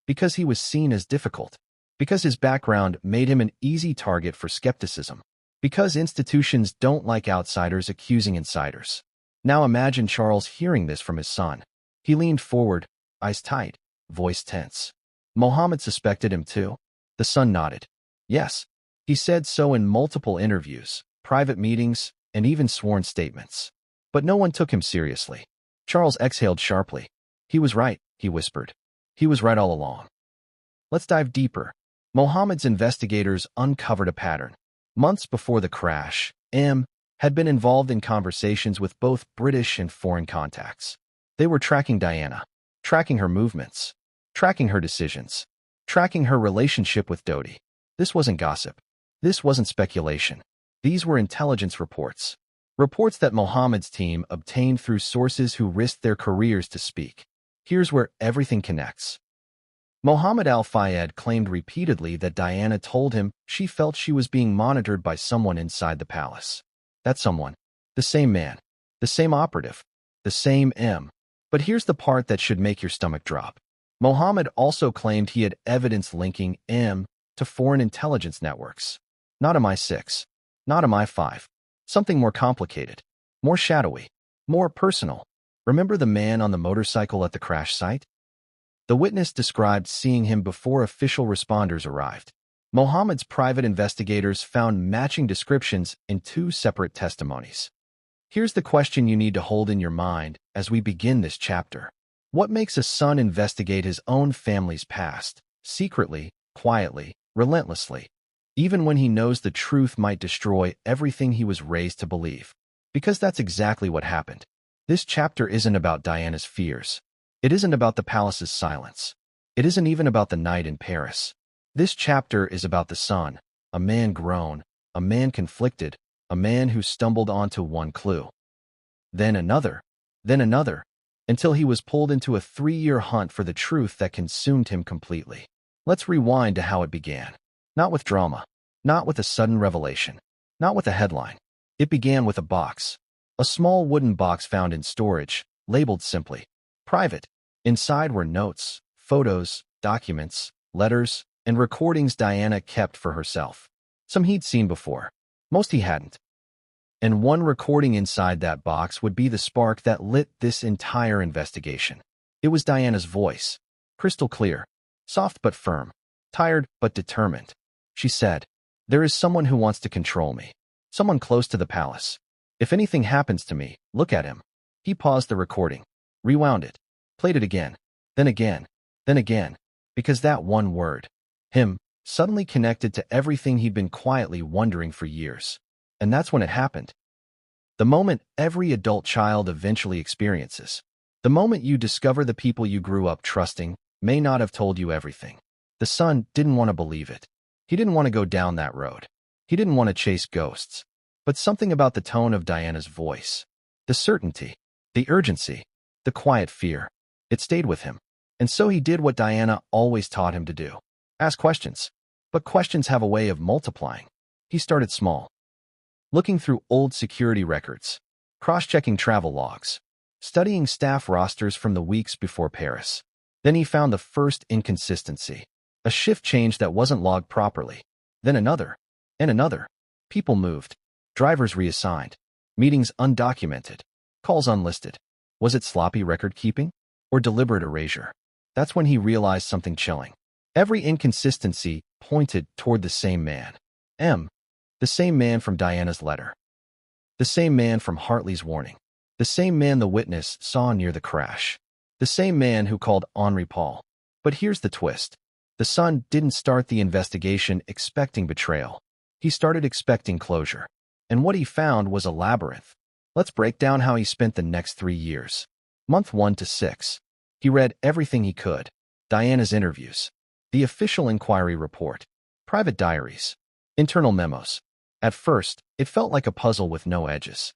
Because he was seen as difficult. Because his background made him an easy target for skepticism. Because institutions don't like outsiders accusing insiders. Now imagine Charles hearing this from his son. He leaned forward, eyes tight, voice tense. Mohammed suspected him too. The son nodded. Yes. He said so in multiple interviews, private meetings, and even sworn statements. But no one took him seriously. Charles exhaled sharply. He was right, he whispered. He was right all along. Let's dive deeper. Mohammed's investigators uncovered a pattern. Months before the crash, M. had been involved in conversations with both British and foreign contacts. They were tracking Diana, tracking her movements, tracking her decisions, tracking her relationship with Dodi. This wasn't gossip. This wasn't speculation. These were intelligence reports. Reports that Mohammed's team obtained through sources who risked their careers to speak. Here's where everything connects. Mohammed Al-Fayed claimed repeatedly that Diana told him she felt she was being monitored by someone inside the palace. That someone. The same man. The same operative. The same M. But here's the part that should make your stomach drop. Mohammed also claimed he had evidence linking M to foreign intelligence networks. Not MI6. Not MI5. Something more complicated. More shadowy. More personal. Remember the man on the motorcycle at the crash site? The witness described seeing him before official responders arrived. Mohammed's private investigators found matching descriptions in two separate testimonies. Here's the question you need to hold in your mind as we begin this chapter. What makes a son investigate his own family's past, secretly, quietly, relentlessly, even when he knows the truth might destroy everything he was raised to believe? Because that's exactly what happened. This chapter isn't about Diana's fears. It isn't about the palace's silence. It isn't even about the night in Paris. This chapter is about the son, a man grown, a man conflicted, a man who stumbled onto one clue. Then another, until he was pulled into a 3-year hunt for the truth that consumed him completely. Let's rewind to how it began. Not with drama, not with a sudden revelation, not with a headline. It began with a box. A small wooden box found in storage, labeled simply, private. Inside were notes, photos, documents, letters, and recordings Diana kept for herself. Some he'd seen before. Most he hadn't. And one recording inside that box would be the spark that lit this entire investigation. It was Diana's voice. Crystal clear. Soft but firm. Tired but determined. She said, There is someone who wants to control me. Someone close to the palace. If anything happens to me, look at him. He paused the recording, rewound it, played it again, then again, then again, because that one word, him, suddenly connected to everything he'd been quietly wondering for years. And that's when it happened. The moment every adult child eventually experiences. The moment you discover the people you grew up trusting may not have told you everything. The son didn't want to believe it. He didn't want to go down that road. He didn't want to chase ghosts. But something about the tone of Diana's voice, the certainty, the urgency, the quiet fear, it stayed with him. And so he did what Diana always taught him to do. Ask questions. But questions have a way of multiplying. He started small, looking through old security records, cross-checking travel logs, studying staff rosters from the weeks before Paris. Then he found the first inconsistency, a shift change that wasn't logged properly. Then another, and another. People moved, drivers reassigned, meetings undocumented, calls unlisted. Was it sloppy record-keeping or deliberate erasure? That's when he realized something chilling. Every inconsistency pointed toward the same man. M. The same man from Diana's letter. The same man from Hartley's warning. The same man the witness saw near the crash. The same man who called Henri Paul. But here's the twist. The son didn't start the investigation expecting betrayal. He started expecting closure. And what he found was a labyrinth. Let's break down how he spent the next 3 years. Month 1 to 6. He read everything he could. Diana's interviews, the official inquiry report, private diaries, internal memos. At first, it felt like a puzzle with no edges.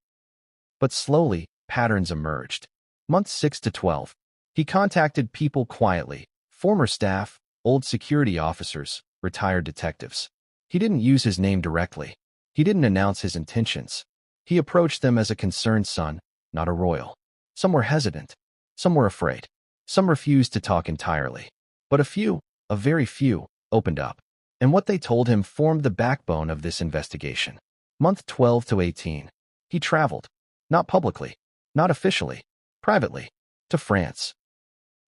But slowly, patterns emerged. Month 6 to 12. He contacted people quietly, former staff, old security officers, retired detectives. He didn't use his name directly. He didn't announce his intentions. He approached them as a concerned son, not a royal. Some were hesitant. Some were afraid. Some refused to talk entirely. But a few, a very few, opened up. And what they told him formed the backbone of this investigation. Month 12 to 18. He traveled. Not publicly. Not officially. Privately. To France.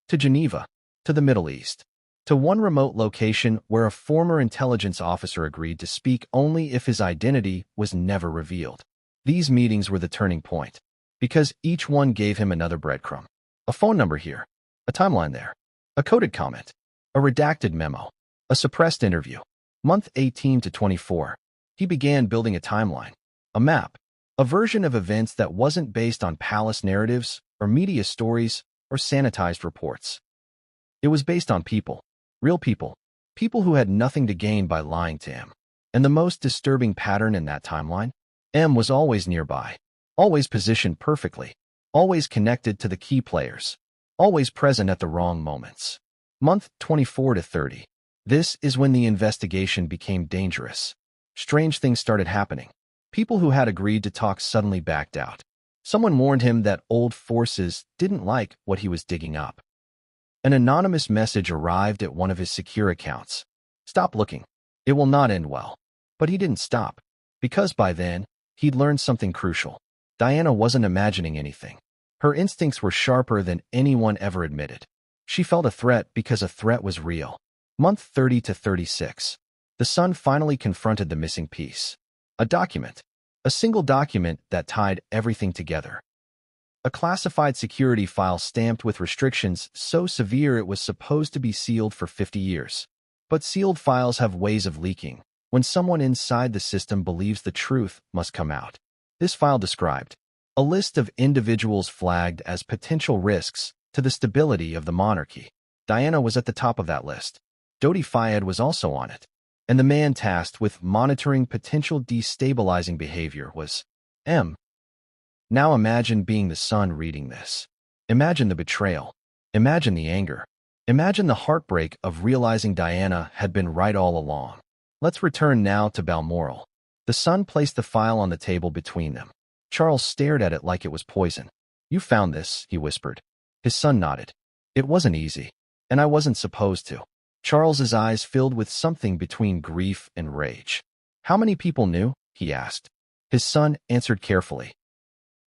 To Geneva. To the Middle East. To one remote location where a former intelligence officer agreed to speak only if his identity was never revealed. These meetings were the turning point. Because each one gave him another breadcrumb. A phone number here. A timeline there. A coded comment. A redacted memo. A suppressed interview. Month 18 to 24. He began building a timeline. A map. A version of events that wasn't based on palace narratives or media stories or sanitized reports. It was based on people. Real people. People who had nothing to gain by lying to him. And the most disturbing pattern in that timeline? M was always nearby. Always positioned perfectly. Always connected to the key players. Always present at the wrong moments. Month 24 to 30. This is when the investigation became dangerous. Strange things started happening. People who had agreed to talk suddenly backed out. Someone warned him that old forces didn't like what he was digging up. An anonymous message arrived at one of his secure accounts. Stop looking. It will not end well. But he didn't stop. Because by then, he'd learned something crucial. Diana wasn't imagining anything. Her instincts were sharper than anyone ever admitted. She felt a threat because a threat was real. Month 30 to 36. The son finally confronted the missing piece. A document. A single document that tied everything together. A classified security file stamped with restrictions so severe it was supposed to be sealed for 50 years. But sealed files have ways of leaking. When someone inside the system believes the truth must come out. This file described a list of individuals flagged as potential risks to the stability of the monarchy. Diana was at the top of that list. Dodi Fayed was also on it. And the man tasked with monitoring potential destabilizing behavior was M. Now imagine being the son reading this. Imagine the betrayal. Imagine the anger. Imagine the heartbreak of realizing Diana had been right all along. Let's return now to Balmoral. The son placed the file on the table between them. Charles stared at it like it was poison. You found this, he whispered. His son nodded. It wasn't easy. And I wasn't supposed to. Charles's eyes filled with something between grief and rage. How many people knew? He asked. His son answered carefully.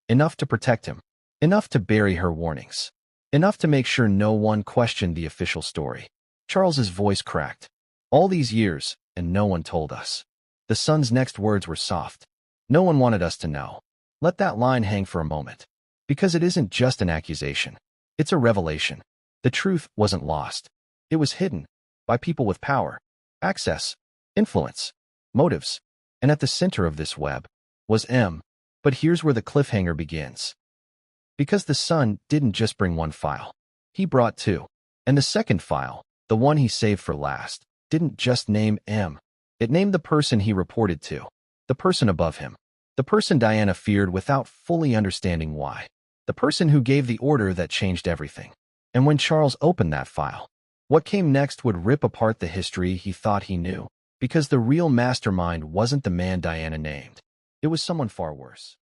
Enough to protect him. Enough to bury her warnings. Enough to make sure no one questioned the official story. Charles's voice cracked. All these years, and no one told us. The son's next words were soft. No one wanted us to know. Let that line hang for a moment. Because it isn't just an accusation. It's a revelation. The truth wasn't lost. It was hidden by people with power, access, influence, motives. And at the center of this web was M. But here's where the cliffhanger begins. Because the son didn't just bring one file. He brought two. And the second file, the one he saved for last, didn't just name M. It named the person he reported to. The person above him. The person Diana feared without fully understanding why. The person who gave the order that changed everything. And when Charles opened that file, what came next would rip apart the history he thought he knew. Because the real mastermind wasn't the man Diana named. It was someone far worse.